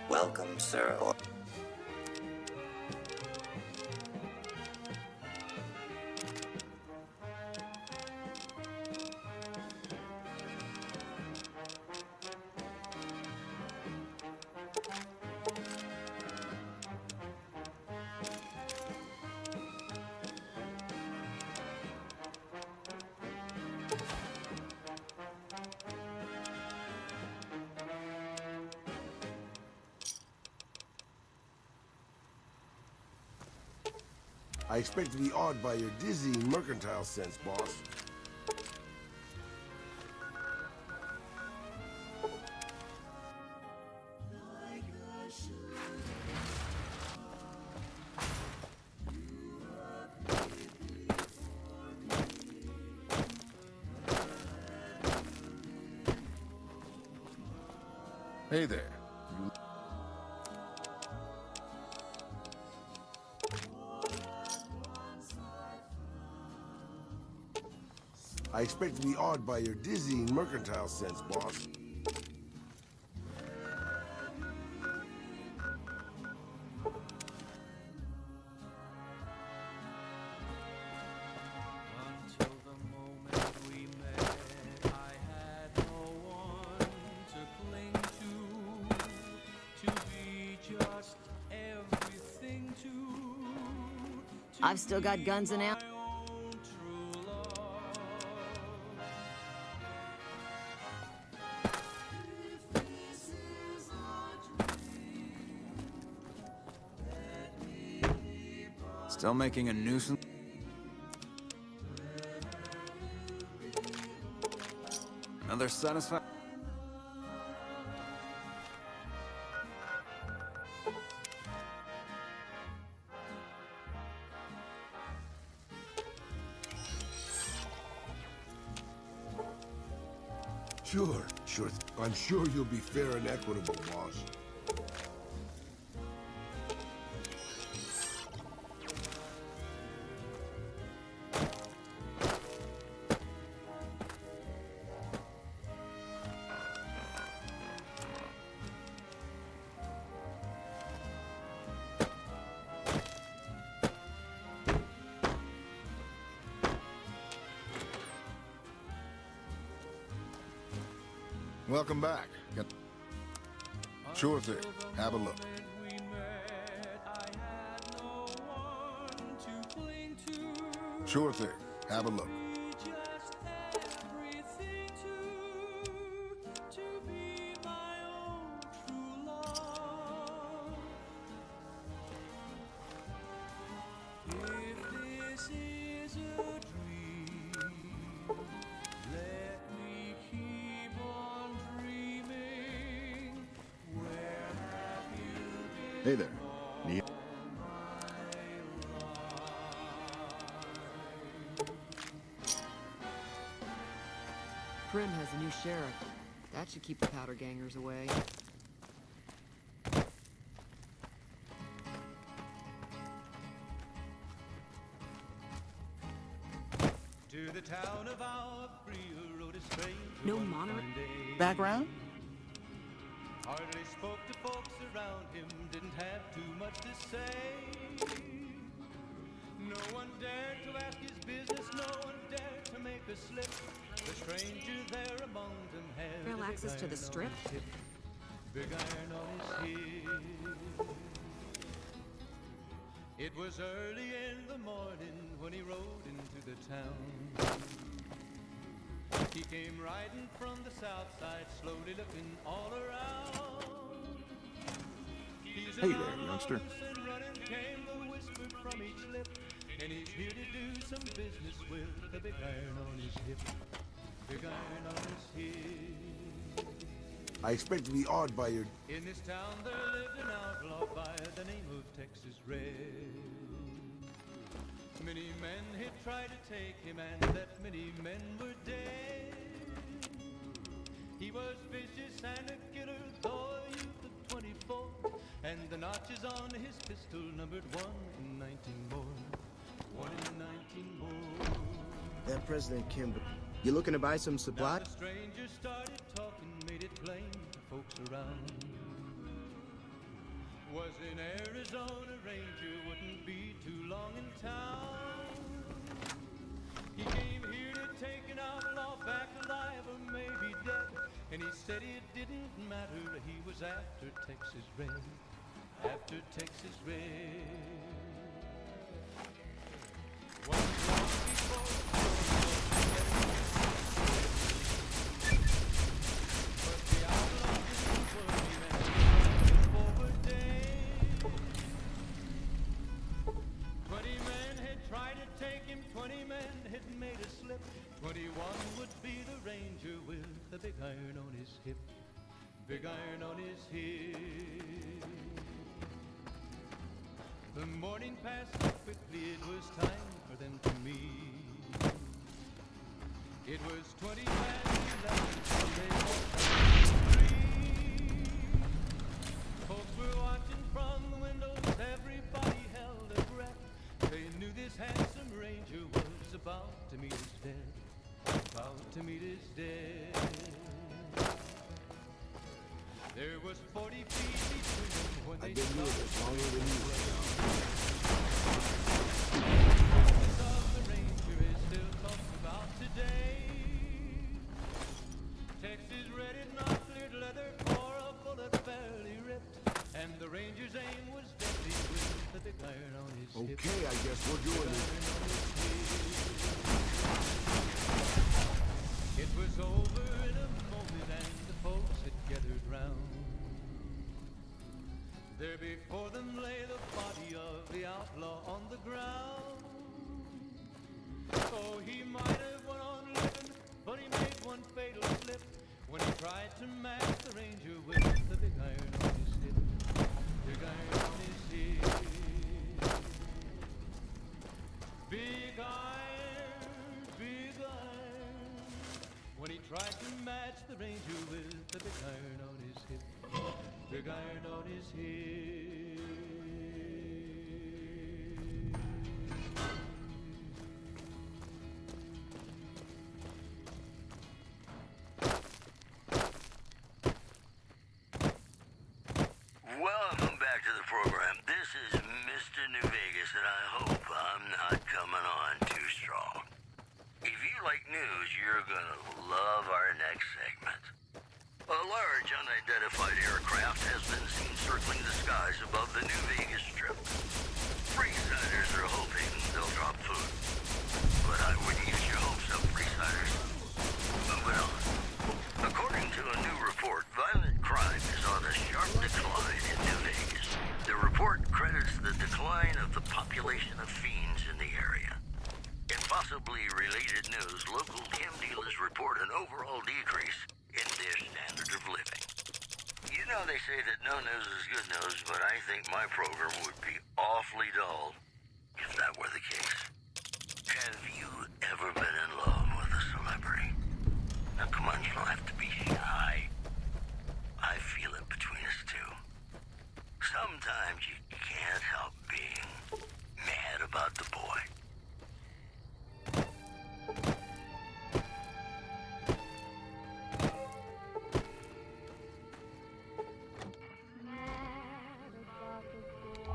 Welcome, sir. I expect to be awed by your dizzying mercantile sense, boss. Hey there. I expect to be awed by your dizzying mercantile sense, boss. Until the moment we met, I had no one to cling to be just everything to I've still got guns and ammo. Still making a nuisance? Another satisfaction? Sure, I'm sure you'll be fair and equitable, boss. Welcome back. Sure thing. Have a look. We met, I had no one to cling to. Sure thing. Have a look. Just everything to be my own true love. If this is a dream, let me keep on dreaming. Where have you been? Hey there. Need Prim has a new sheriff. That should keep the powder gangers away. To the town of our free rode a stranger. No one mono- fine day. Background? Hardly spoke to folks around him, didn't have too much to say. No one dared to ask his business, no one dared to make a slip. The stranger there among them had Real a big access to the iron on strip? his hip, big iron on his hip. It was early in the morning when he rode into the town. He came riding from the south side, slowly looking all around. Hey there, youngster. And running came the whisper from each lip, and he's here to do some business with the big iron on his hip. Big iron on his hip. I expect to be awed by your... In this town there lived an outlaw by the name of Texas Red. Many men had tried to take him, and that many men were dead. He was vicious and a killer, though a youth of 24, and the notches on his pistol numbered 1 in 19 more. 1 in 19 more. That President Kimball. You looking to buy some Now supply? the stranger started talking, made it plain to folks around. Was in Arizona, Ranger wouldn't be too long in town. He came here to take an outlaw back alive or maybe dead. And he said it didn't matter, he was after Texas Red. After Texas Red. One long before but the outlaw didn't worry, man. Forward day. 20 men had tried to take him, 20 men had made a slip. 21 would be the ranger with the big iron on his hip. Big iron on his hip. The morning passed so quickly, it was time for them to meet. It was 20 past 11 when they walked down the street. Folks were watching from the windows, everybody held their breath. They knew this handsome ranger was about to meet his death. About to meet his death. There was 40 feet between them when they I've been doing this longer than you right now. of the ranger is still talked about today. Texas Red had not cleared leather for a bullet fairly ripped, and the ranger's aim was deadly with the big iron on his hip. Okay, I guess we're doing this. It was over in a moment and the folks had gathered round. There before them lay the body of the outlaw on the ground. Oh, he might have went on living, but he made one fatal slip when he tried to match the ranger with the big iron on his hip. Big iron on his hip. Big iron, big iron. When he tried to match the ranger with pig iron on his head. Welcome back to the program. This is Mr. New Vegas, and I hope I'm not coming on too strong. If you like news, you're gonna love our next segment. A large unidentified aircraft has been seen circling the skies above the New Vegas Strip. Freesiders are hoping they'll drop food. But I wouldn't get your hopes up, Freesiders. Moving on. According to a new report, violent crime is on a sharp decline in New Vegas. The report credits the decline of the population of fiends in the area. In possibly related news, local chem dealers report an overall decrease in their standard of living. You know they say that no news is good news, but I think my program would be awfully dull if that were the case. Have you ever been in love with a celebrity? Now come on, you don't have to be shy. I feel it between us two. Sometimes you can't help being mad about the boy. Mad about the boy.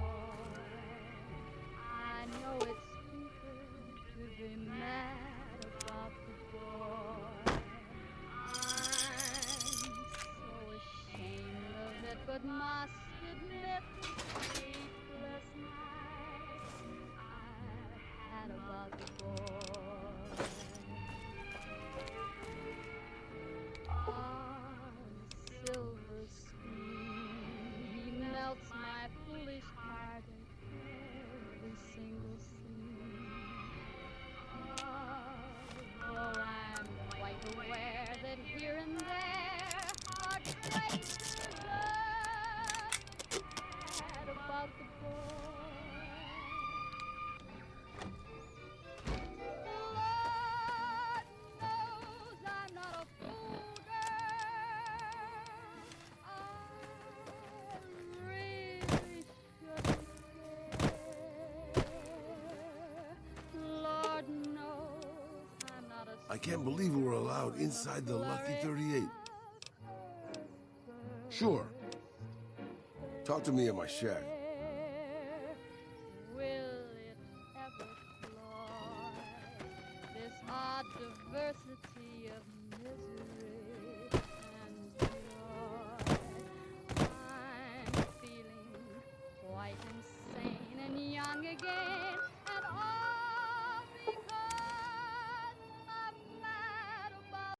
I know it's stupid to be mad about the boy. I'm so ashamed of it, but must admit the sleepless nights I've had about the boy. On silver screen, he melts my foolish heart in every single scene. Although I'm quite aware that here and there are traces of bad about the boy. Lord knows I'm not a fool, girl. I really shouldn't care. Lord knows I'm not a I can't believe we were allowed inside the Lucky 38. Sure. Talk to me at my shack. Will it ever cloy this odd diversity of misery and joy? I'm feeling quite insane and young again, and all because I'm mad about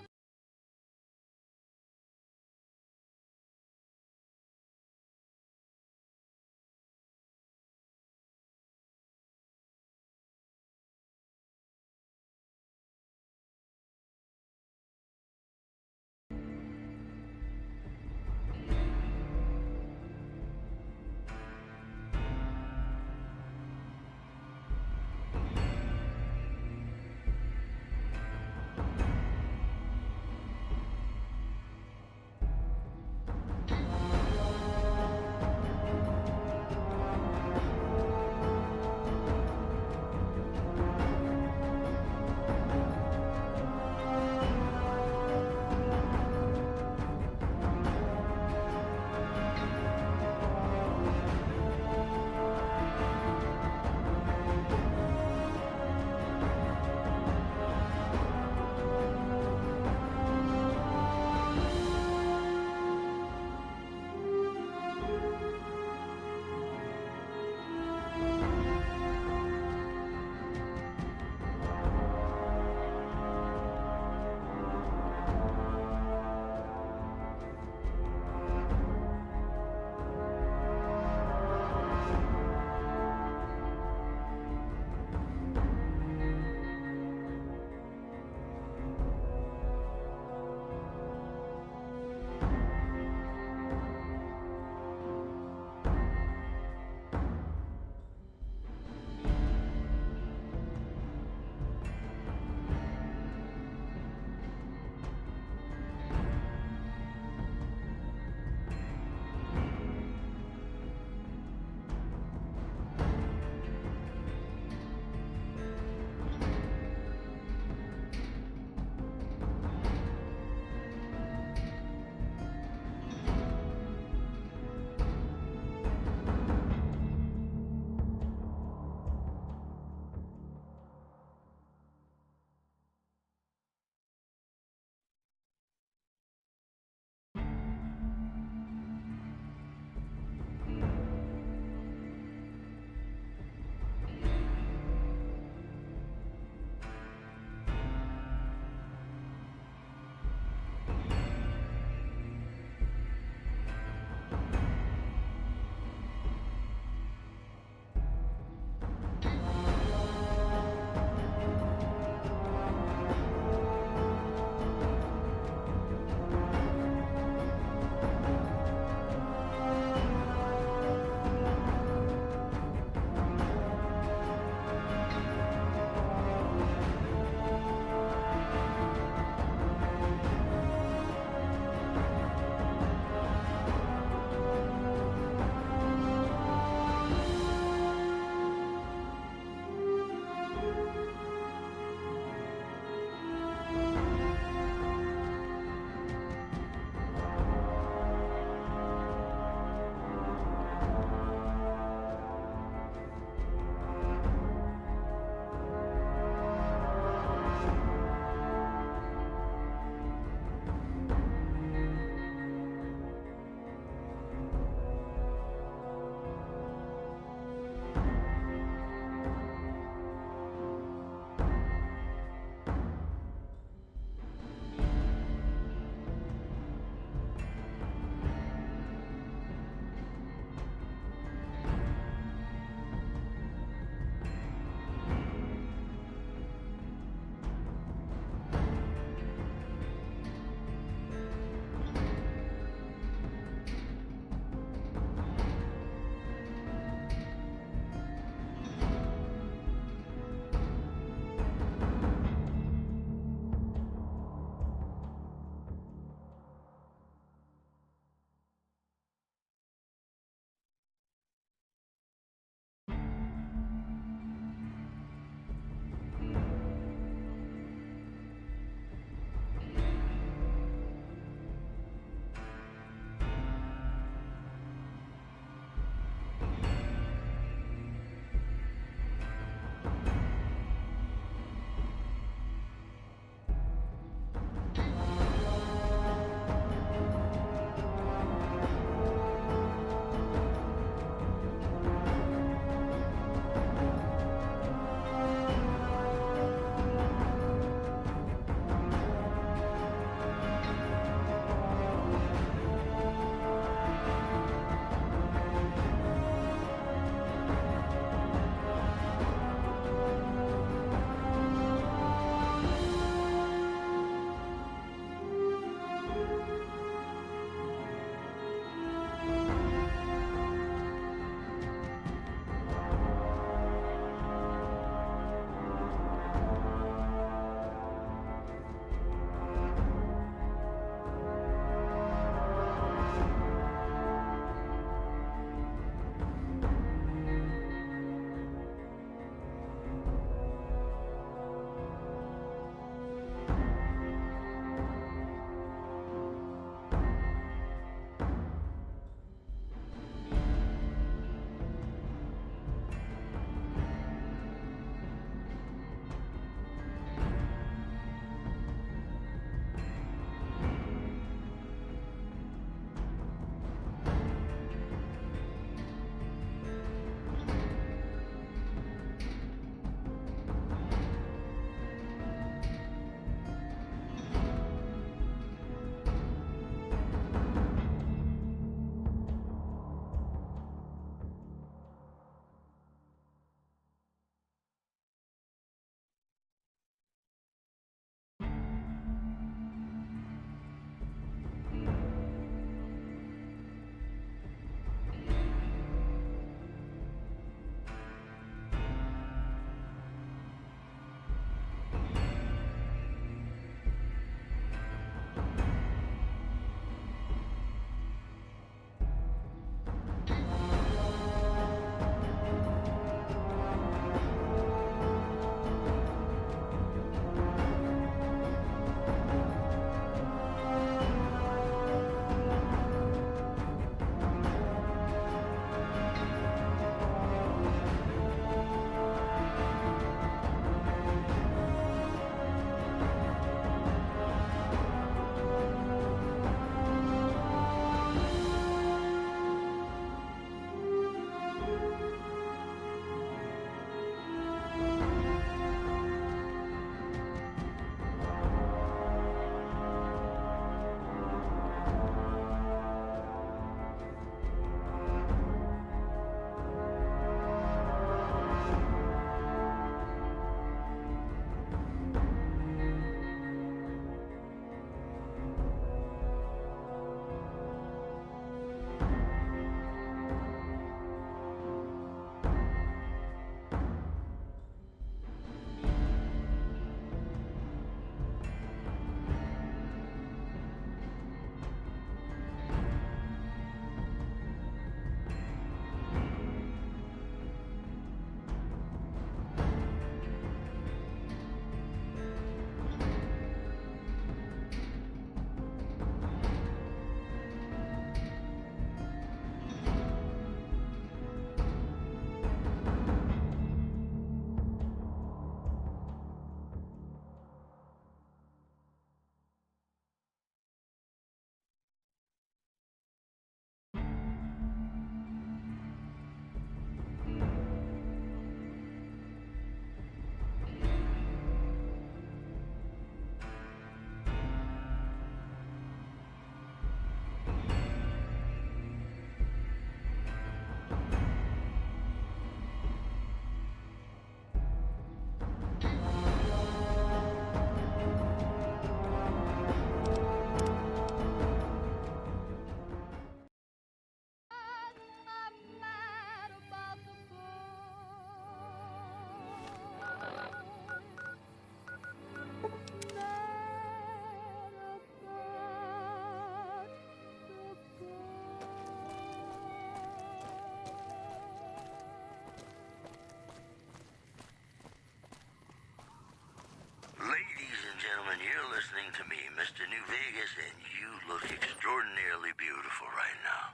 beautiful right now.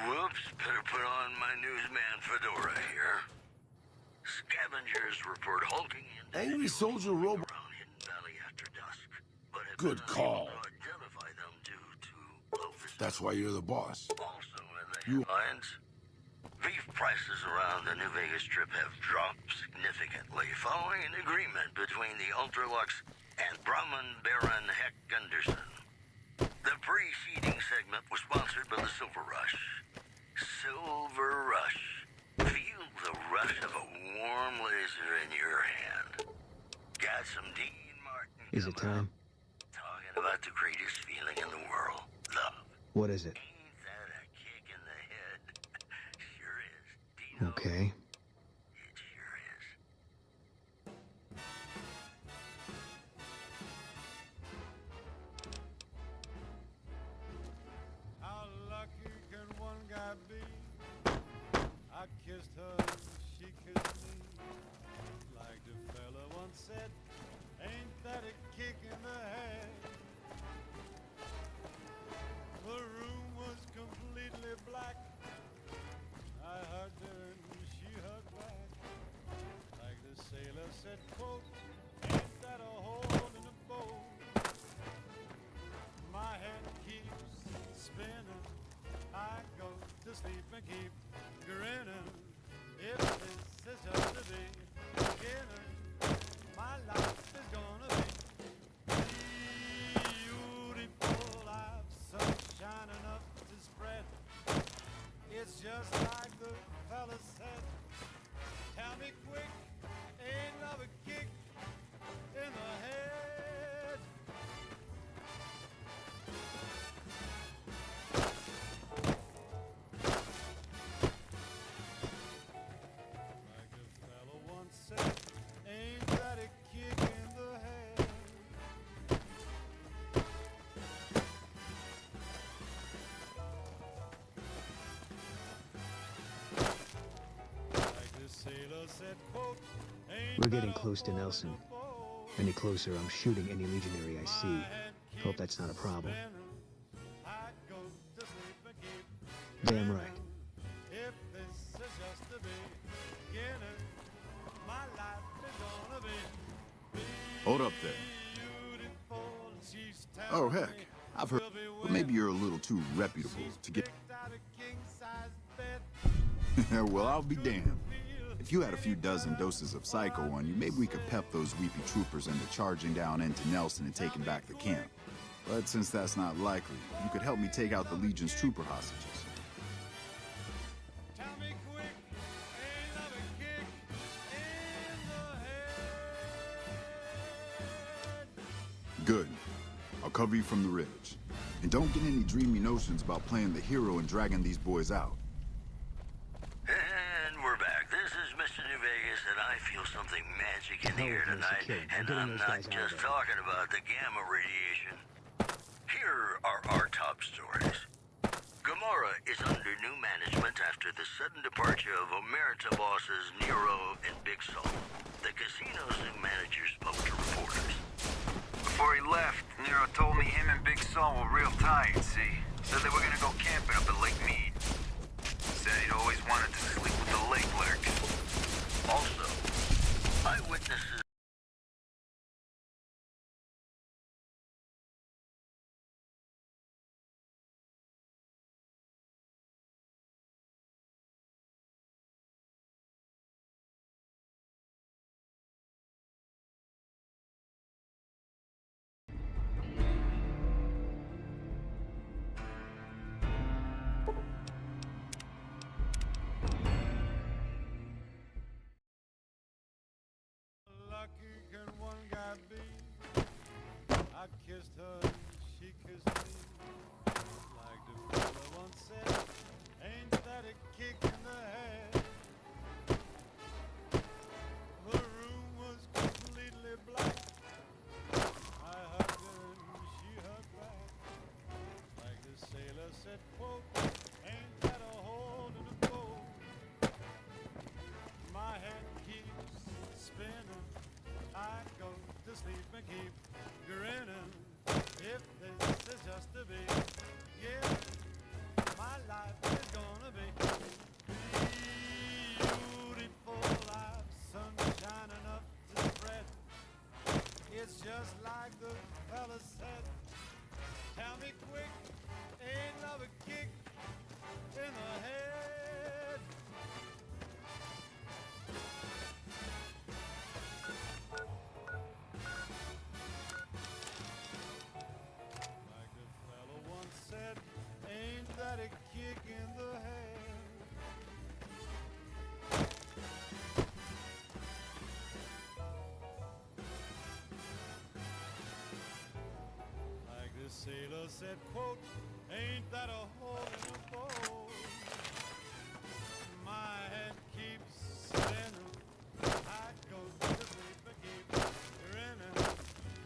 Whoops, better put on my newsman fedora here. Scavengers report hulking into Angry soldier robot. around Hidden Valley after dusk, but have Good been call. unable to identify them due to low visibility. That's why you're the boss. Also in the headlines, beef prices around the New Vegas Strip have dropped significantly following an agreement between the Ultralux and Brahman Baron Heck Gunderson. The preceding segment was sponsored by the Silver Rush. Silver Rush. Feel the rush of a warm laser in your hand. Got some Dean Martin. Is it time? Talking about the greatest feeling in the world. Love. What is it? Ain't that a kick in the head? Sure is. Dino, Okay. it sure is. How lucky can one guy be? I kissed her, she kissed me. Like the fella once said, ain't that a kick in the head? The room was completely black. I hugged her and she hugged back. Like the sailor said, quote, ain't that a hole in the boat? My head keeps spinning. I go to sleep and keep grinning. If this is just the beginning, my life is gonna be beautiful. I've sunshine enough to spread. It's just like the fella said. Tell me quick, ain't love a kick in the head? Like the fella once said, ain't that a kick in the head? Like the sailor said, quote, ain't We're that getting a close to hole in Nelson. the boat? Any closer, I'm shooting any legionary I see. Hope that's not a problem. I go to sleep and keep Damn right. If this is just the beginning, my life is gonna be Hold up there. beautiful. She's Oh, telling heck. me I've heard. we'll be But maybe you're a little too reputable to get. picked out a king-size bed. Well, I'll be damned. If you had a few dozen doses of Psycho on you, maybe we could pep those weepy troopers into charging down into Nelson and taking back the camp. But since that's not likely, you could help me take out the Legion's trooper hostages. Tell me quick, ain't love a kick in the head? Good. I'll cover you from the ridge. And don't get any dreamy notions about playing the hero and dragging these boys out. And we're back. This is Mr. New Vegas, and I feel something magic in the air tonight. And I'm not just talking about the gamma radiation. Here are our top stories. Gomorrah is under new management after the sudden departure of Omerta bosses Nero and Big Salt. The casino's new manager spoke to reporters. Before he left, Nero told me him and Big Saul were real tight, see? Said they were gonna go camping up at Lake Mead. Said he'd always wanted to sleep with the lake lurk. Also, eyewitnesses Lucky can one guy be? I kissed her, she kissed me. Like the fella once said, ain't that a kick in the head? The room was completely black. I hugged her and she hugged back. Like the sailor said, quote, ain't that a hole in the boat? My head keeps spinning. I go to sleep and keep grinning. If this is just a beginning, mighty kick in the head. Like the sailor said, quote, ain't that a hole in a boat? My head keeps spinning. I go to the paper, keep grinning.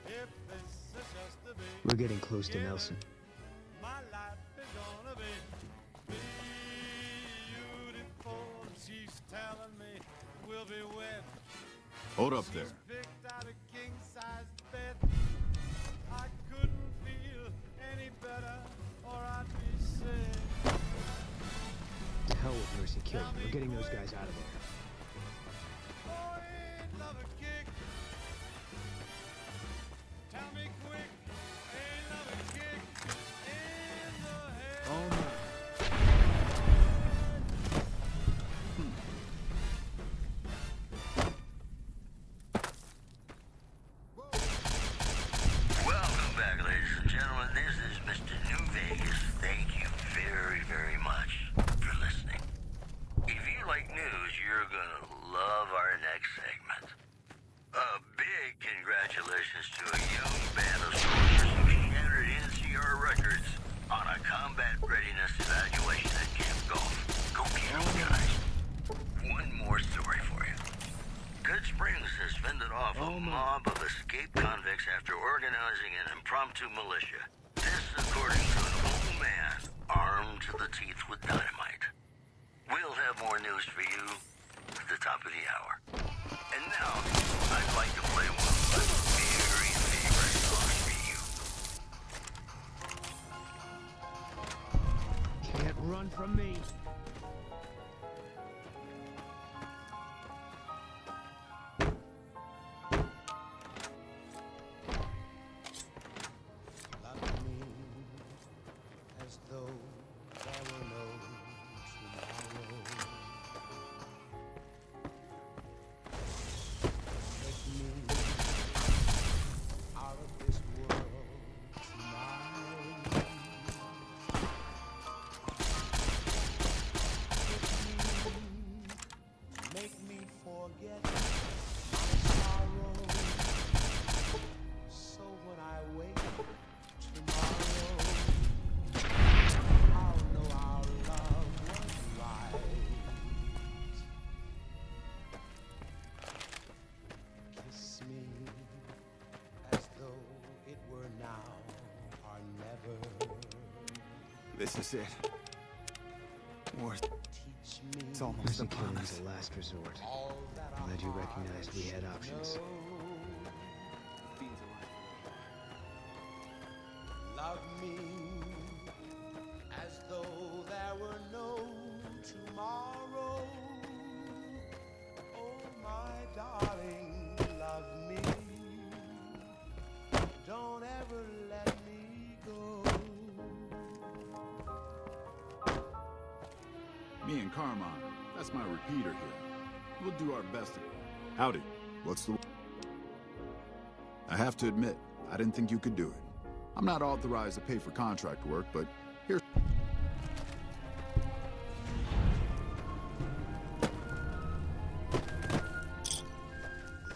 If this is just the beginning, We're getting close to Nelson. my life is gonna be beautiful. She's telling me we'll be wed. Hold up there. Picked out a king-size bed. I couldn't feel any better, or I'd be sick. To hell with Mercy Killing. We're getting those guys out of there. Oh, ain't love a kick? Tell me quick, ain't love a kick in the head? Oh my. Welcome back, ladies and gentlemen. This is Mr. New Vegas. Thank you very, very much for listening. If you like news, you're gonna love our next segment. A big congratulations to a young band of soldiers who shattered NCR records on a combat readiness evaluation at Camp Gulf. Go get 'em, guys. One more story for you. Good Springs has fended off a mob of escaped convicts after organizing an impromptu militia. This according to an old man armed to the teeth with dynamite. We'll have more news for you at the top of the hour. And now, I'd like to play one of my very favorite songs for you. Can't run from me. Love me as though there were no tomorrow. Take me out of this world tonight. Make me forget my sorrow. So when I wake tomorrow, I'll know our love was right. Kiss me as though it were now or never. This is it. War. Teach me It's almost Mercy upon Killing us. is a last resort. all that I'm glad you recognized we had options. Love me as though there were no tomorrow. Oh, my darling, love me. Don't ever let me go. Me and Carmine, that's my repeater here. We'll do our best. Howdy. What's the... I have to admit, I didn't think you could do it. I'm not authorized to pay for contract work, but here's...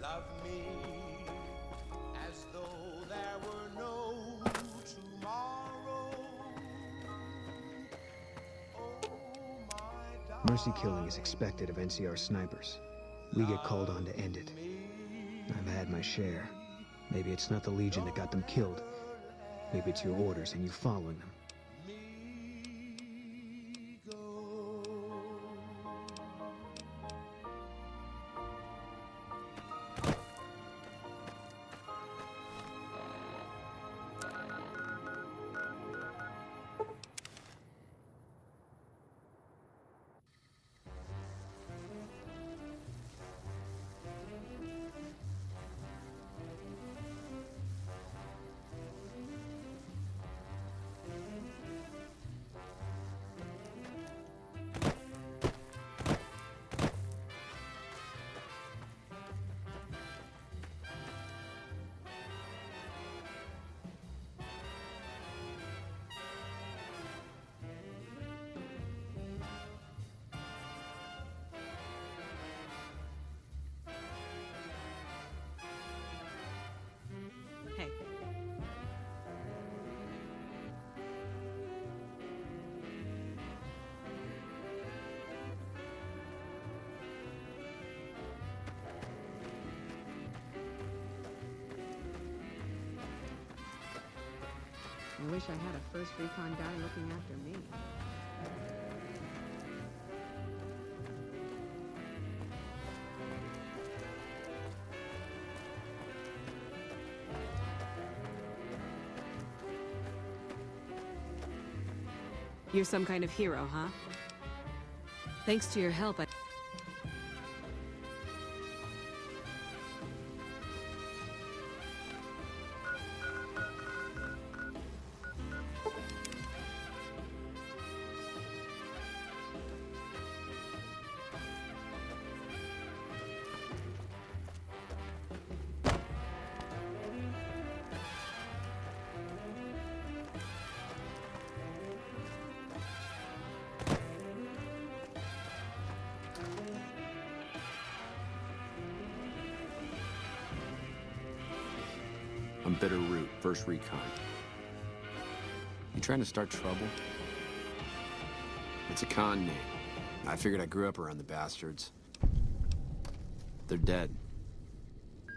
Love me as though there were no tomorrow. Mercy Killing is expected of NCR snipers. We get called on to end it. I've had my share. Maybe it's not the Legion that got them killed. Maybe it's your orders and you following them. I wish I had a first recon guy looking after me. You're some kind of hero, huh? Thanks to your help, I'm Bitter Root, First Recon. You trying to start trouble? It's a con name. I figured I grew up around the bastards. They're dead.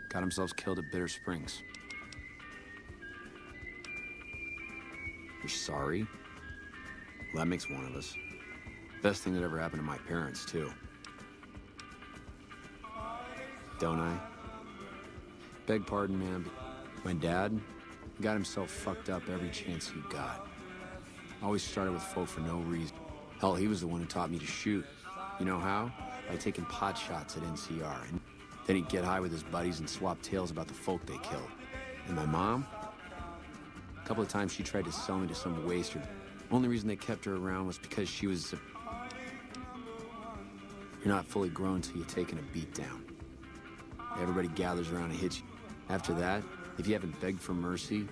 Got themselves killed at Bitter Springs. You're sorry? Well, that makes one of us. Best thing that ever happened to my parents, too. Don't I? Beg pardon, man, but my dad got himself fucked up every chance he got. Always started with folk for no reason. Hell, he was the one who taught me to shoot. You know how? By taking pot shots at NCR. And then he'd get high with his buddies and swap tales about the folk they killed. And my mom? A couple of times she tried to sell me to some waster. Only reason they kept her around was because she was... You're not fully grown till you're taking a beat down. Everybody gathers around and hits you. After that, if you haven't begged for mercy,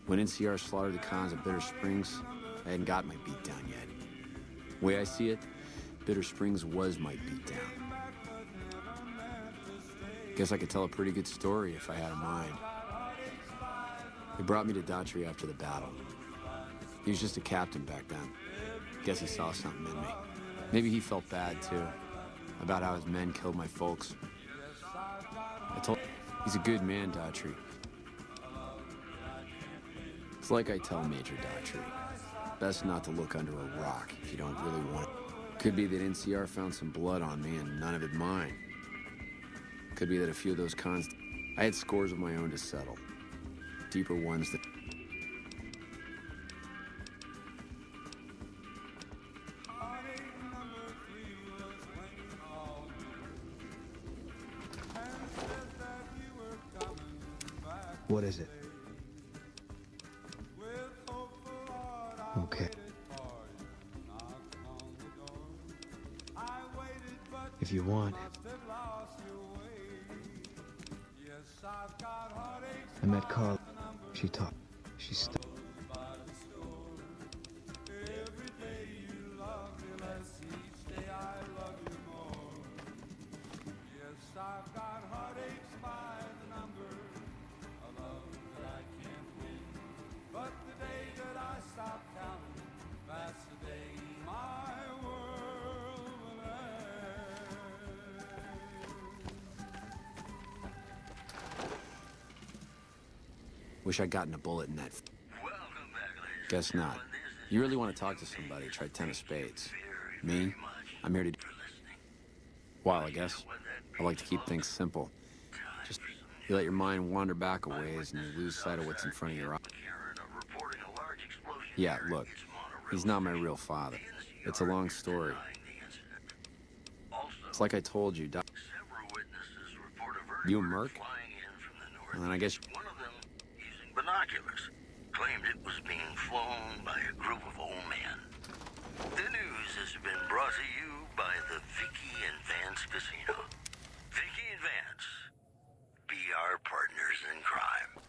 when NCR slaughtered the cons at Bitter Springs, I hadn't got my beat down yet. The way I see it, Bitter Springs was my beat down. Guess I could tell a pretty good story if I had a mind. They brought me to Daughtry after the battle. He was just a captain back then. Guess he saw something in me. Maybe he felt bad, too, about how his men killed my folks. I told him, he's a good man, Daughtry. It's like I tell Major Daughtry, best not to look under a rock if you don't really want it. Could be that NCR found some blood on me and none of it mine. Could be that a few of those cons... I had scores of my own to settle. Deeper ones that... What is it? Okay. If you want. I met Carl. She talked. She stopped. Wish I'd gotten a bullet in that. Guess not. You really want to talk to somebody, try 10 of spades. Me? I'm here to... Well, I guess. I like to keep things simple. Just, you let your mind wander back a ways and you lose sight of what's in front of your eyes. Yeah, look. He's not my real father. It's a long story. It's like I told you, Doc. You a merc? Well, then I guess... Binoculars claimed it was being flown by a group of old men. The news has been brought to you by the Vicky and Vance Casino. Vicky and Vance, be our partners in crime.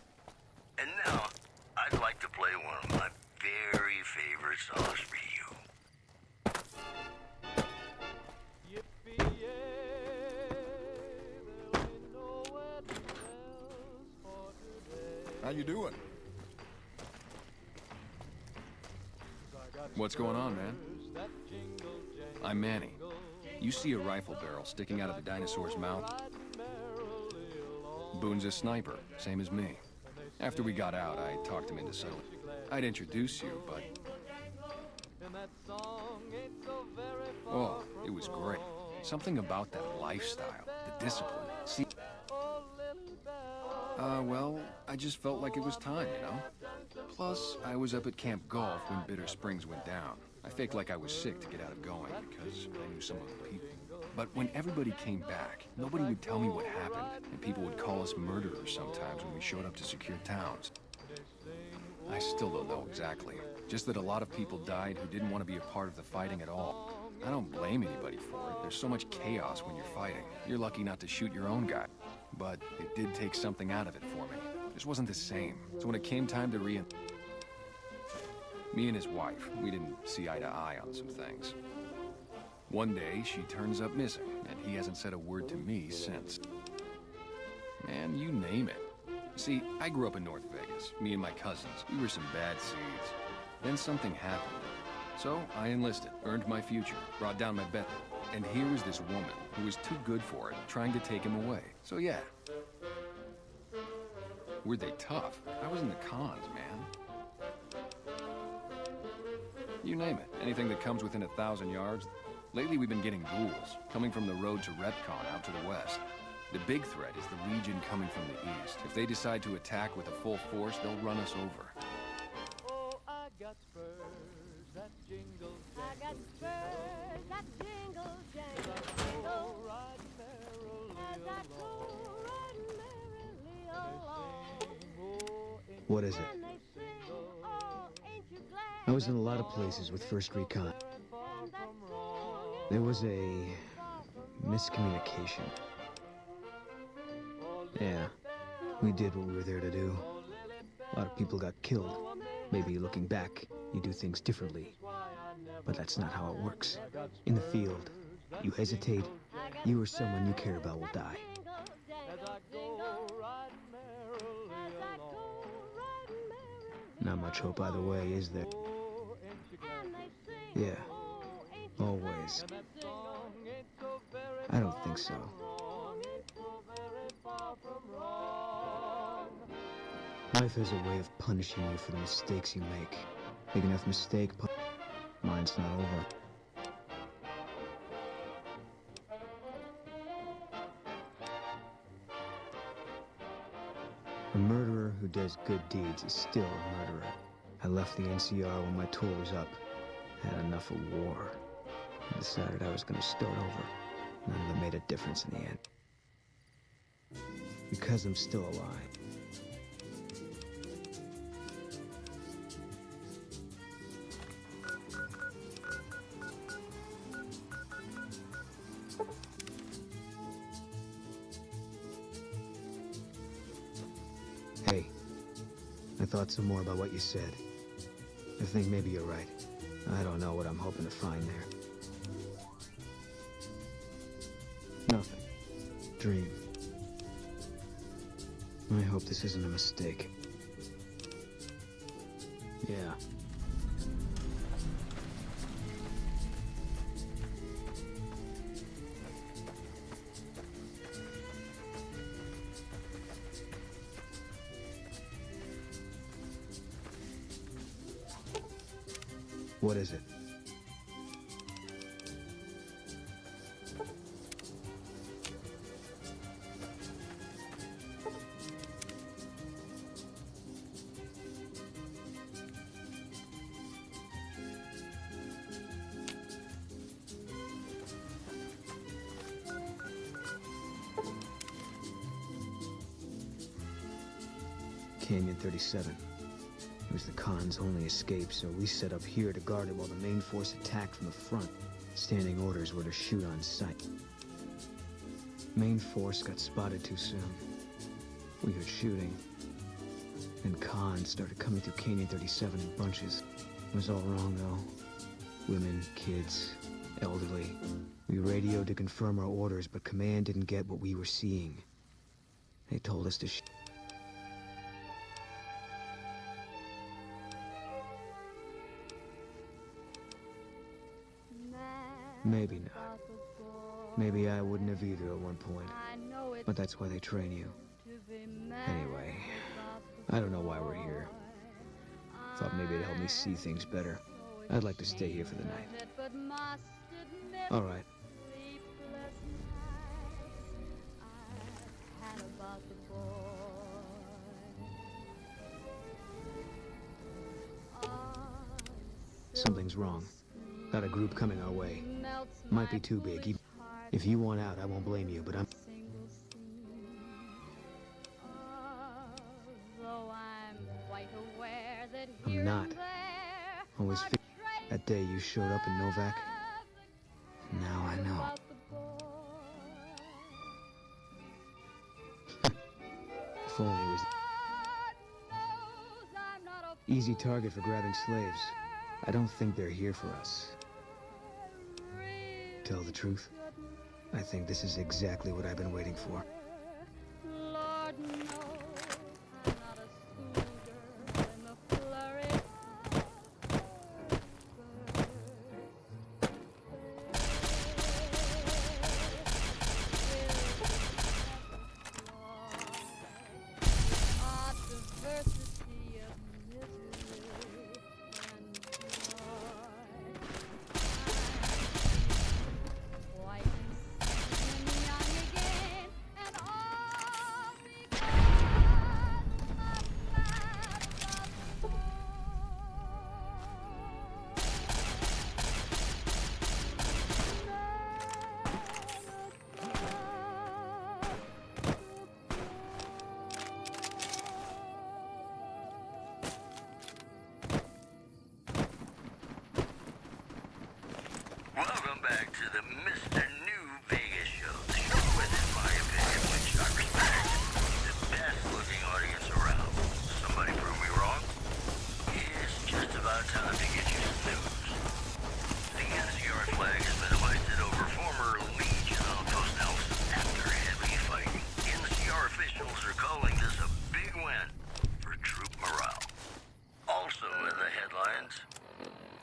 And now, I'd like to play one of my very favorite songs for you. How you doing? What's going on, man? I'm Manny. You see a rifle barrel sticking out of the dinosaur's mouth? Boone's a sniper, same as me. After we got out, I talked him into settling. I'd introduce you, but... Oh, it was great. Something about that lifestyle, the discipline. See... well, I just felt like it was time, you know? Plus, I was up at Camp Golf when Bitter Springs went down. I faked like I was sick to get out of going because I knew some of the people. But when everybody came back, nobody would tell me what happened, and people would call us murderers sometimes when we showed up to secure towns. I still don't know exactly. Just that a lot of people died who didn't want to be a part of the fighting at all. I don't blame anybody for it. There's so much chaos when you're fighting. You're lucky not to shoot your own guy. But it did take something out of it for me. It just wasn't the same. So when it came time to me and his wife, we didn't see eye to eye on some things. One day, she turns up missing, and he hasn't said a word to me since. Man, you name it. See, I grew up in North Vegas, me and my cousins. We were some bad seeds. Then something happened. So I enlisted, earned my future, brought down my bet. And here was this woman who was too good for it, trying to take him away. So yeah. Were they tough? I was in the cons, man. You name it. Anything that comes within 1,000 yards. Lately we've been getting ghouls, coming from the road to Retcon out to the west. The big threat is the Legion coming from the east. If they decide to attack with a full force, they'll run us over. Oh, I got spurs that jingle. I got spurs that jingle, jangle, jingle. Right merrily as I go riding merrily along. What is it? I was in a lot of places with First Recon. There was a miscommunication. Yeah, we did what we were there to do. A lot of people got killed. Maybe looking back, you do things differently. But that's not how it works. In the field, you hesitate, you or someone you care about will die. Not much hope either way, is there? Yeah, always. I don't think so. Life has a way of punishing you for the mistakes you make. Big enough mistake, mine's not over. A murderer who does good deeds is still a murderer. I left the NCR when my tour was up. Had enough of war. I decided I was going to start over. None of it made a difference in the end. Because I'm still alive. Hey, I thought some more about what you said. I think maybe you're right. I don't know what I'm hoping to find there. Nothing. Dream. I hope this isn't a mistake. Yeah. What is it? Canyon 37. It was the Khan's only escape, so we set up here to guard it while the main force attacked from the front. Standing orders were to shoot on sight. Main force got spotted too soon. We heard shooting. And Khan started coming through Canyon 37 in bunches. It was all wrong, though. Women, kids, elderly. We radioed to confirm our orders, but command didn't get what we were seeing. They told us to Maybe not. Maybe I wouldn't have either at one point. But that's why they train you. Anyway, I don't know why we're here. Thought maybe it'd help me see things better. I'd like to stay here for the night. But must admit All right. sleepless nights I've had about the boy. Something's wrong. Got a group coming our way. Might be too big. If you want out, I won't blame you, but I'm... Though I'm quite aware that I'm here not. and there Always figured that day you showed up in Novak. Now I know. about the boy. If only it was... Easy target for grabbing slaves. I don't think they're here for us. Tell the truth, I think this is exactly what I've been waiting for. Lord knows I'm not a schoolgirl in the flurry of diversity of misery and joy. Quite insane and young again, and all because I'm mad about the Welcome back to the Mr. New Vegas show. The show with, in my opinion, which I respect, the best looking audience around. Somebody prove me wrong? It's just about time to get you some news. The NCR flag has been hoisted over former Legion outpost Nelson after heavy fighting. NCR officials are calling this a big win for troop morale. Also in the headlines,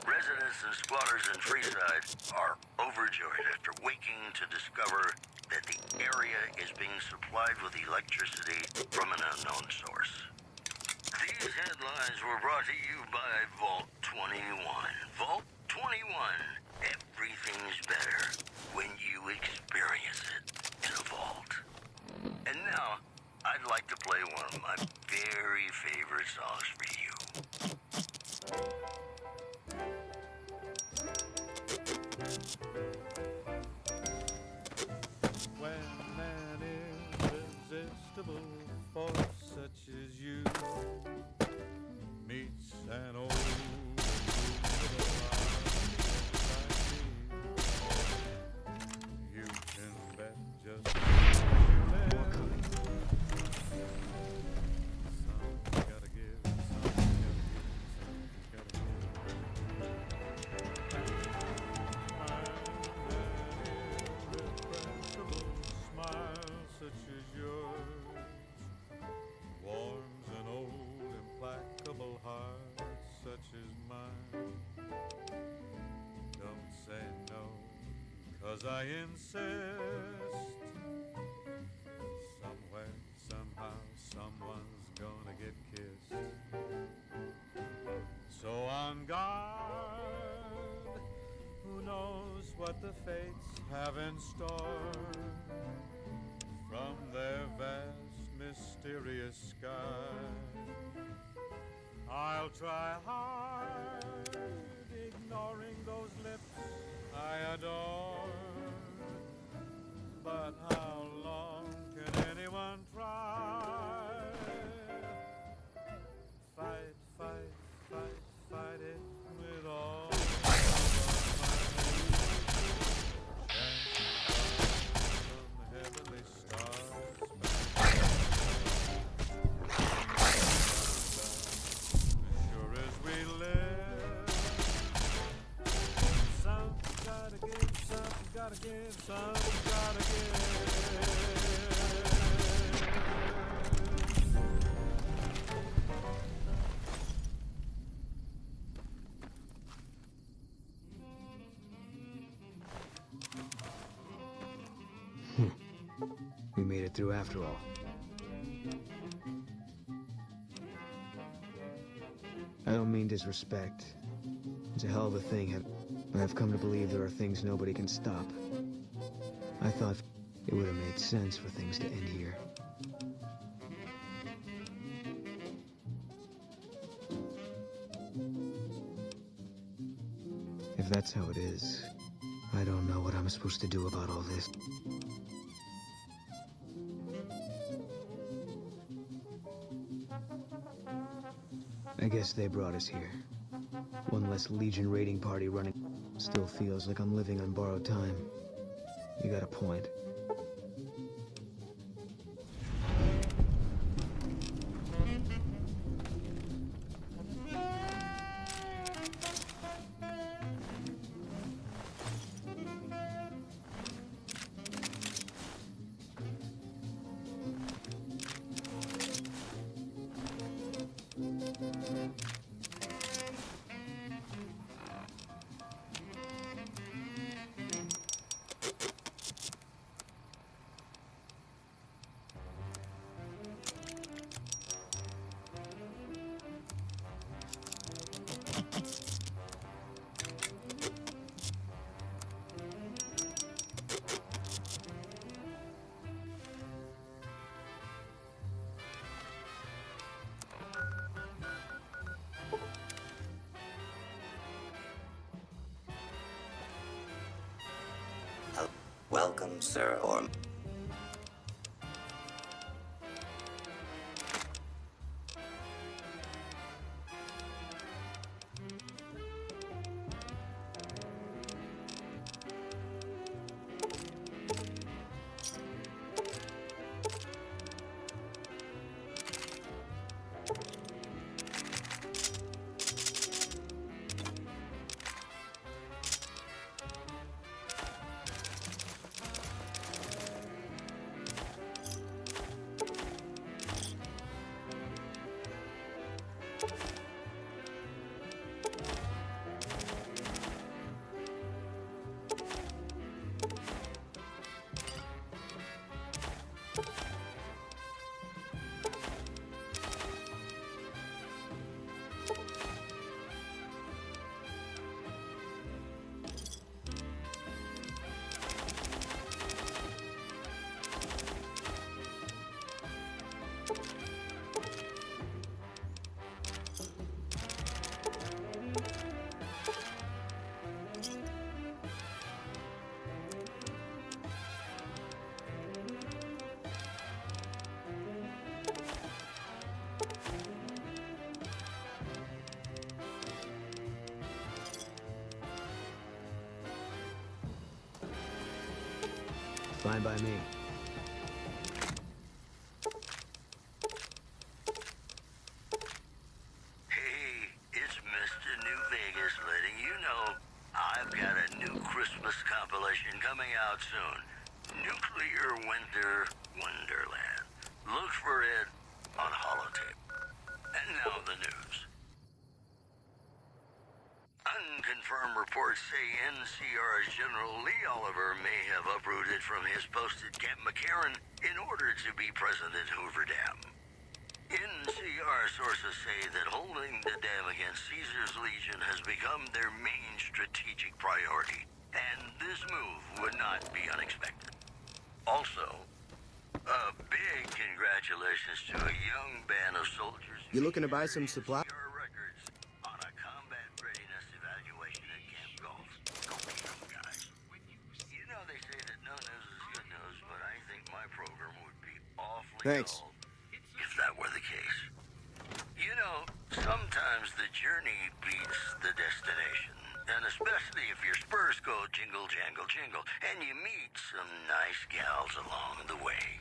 residents and squatters in Freeside are overjoyed after waking to discover that the area is being supplied with electricity from an unknown source. These headlines were brought to you by Vault 21. Vault 21. Everything's better when you experience it in a vault. And now, I'd like to play one of my very favorite songs for you. When an irresistible force such as you meets an old you can bet just more coming. Some gotta give, some gotta irrepressible smile such as yours warms an old implacable heart such as mine. Don't say no, 'cause I insist. Somewhere, somehow, someone's gonna get kissed. So on guard, who knows what the fates have in store from their vast, mysterious sky. I'll try hard, ignoring those lips I adore. But how long can anyone try? Fight, fight, fight, fight it with all of my heavenly stars. As sure as we live, some gotta give, some gotta give, some gotta give. We made it through after all. I don't mean disrespect. It's a hell of a thing, but I've come to believe there are things nobody can stop. I thought it would have made sense for things to end here. If that's how it is, I don't know what I'm supposed to do about all this. I guess they brought us here. One less Legion raiding party running. Still feels like I'm living on borrowed time. You got a point. Welcome, sir, or... Fine by me. Hey, it's Mr. New Vegas letting you know I've got a new Christmas compilation coming out soon. Nuclear Winter Wonderland. Look for it on holotape. And now the news. Unconfirmed reports say NCR's General Lee Oliver may have uprooted from his post at Camp McCarran in order to be present at Hoover Dam. NCR sources say that holding the dam against Caesar's Legion has become their main strategic priority, and this move would not be unexpected. Also, a big congratulations to a young band of soldiers. You looking to buy some supplies? Thanks. If that were the case. You know, sometimes the journey beats the destination. And especially if your spurs go jingle, jangle, jingle, and you meet some nice gals along the way.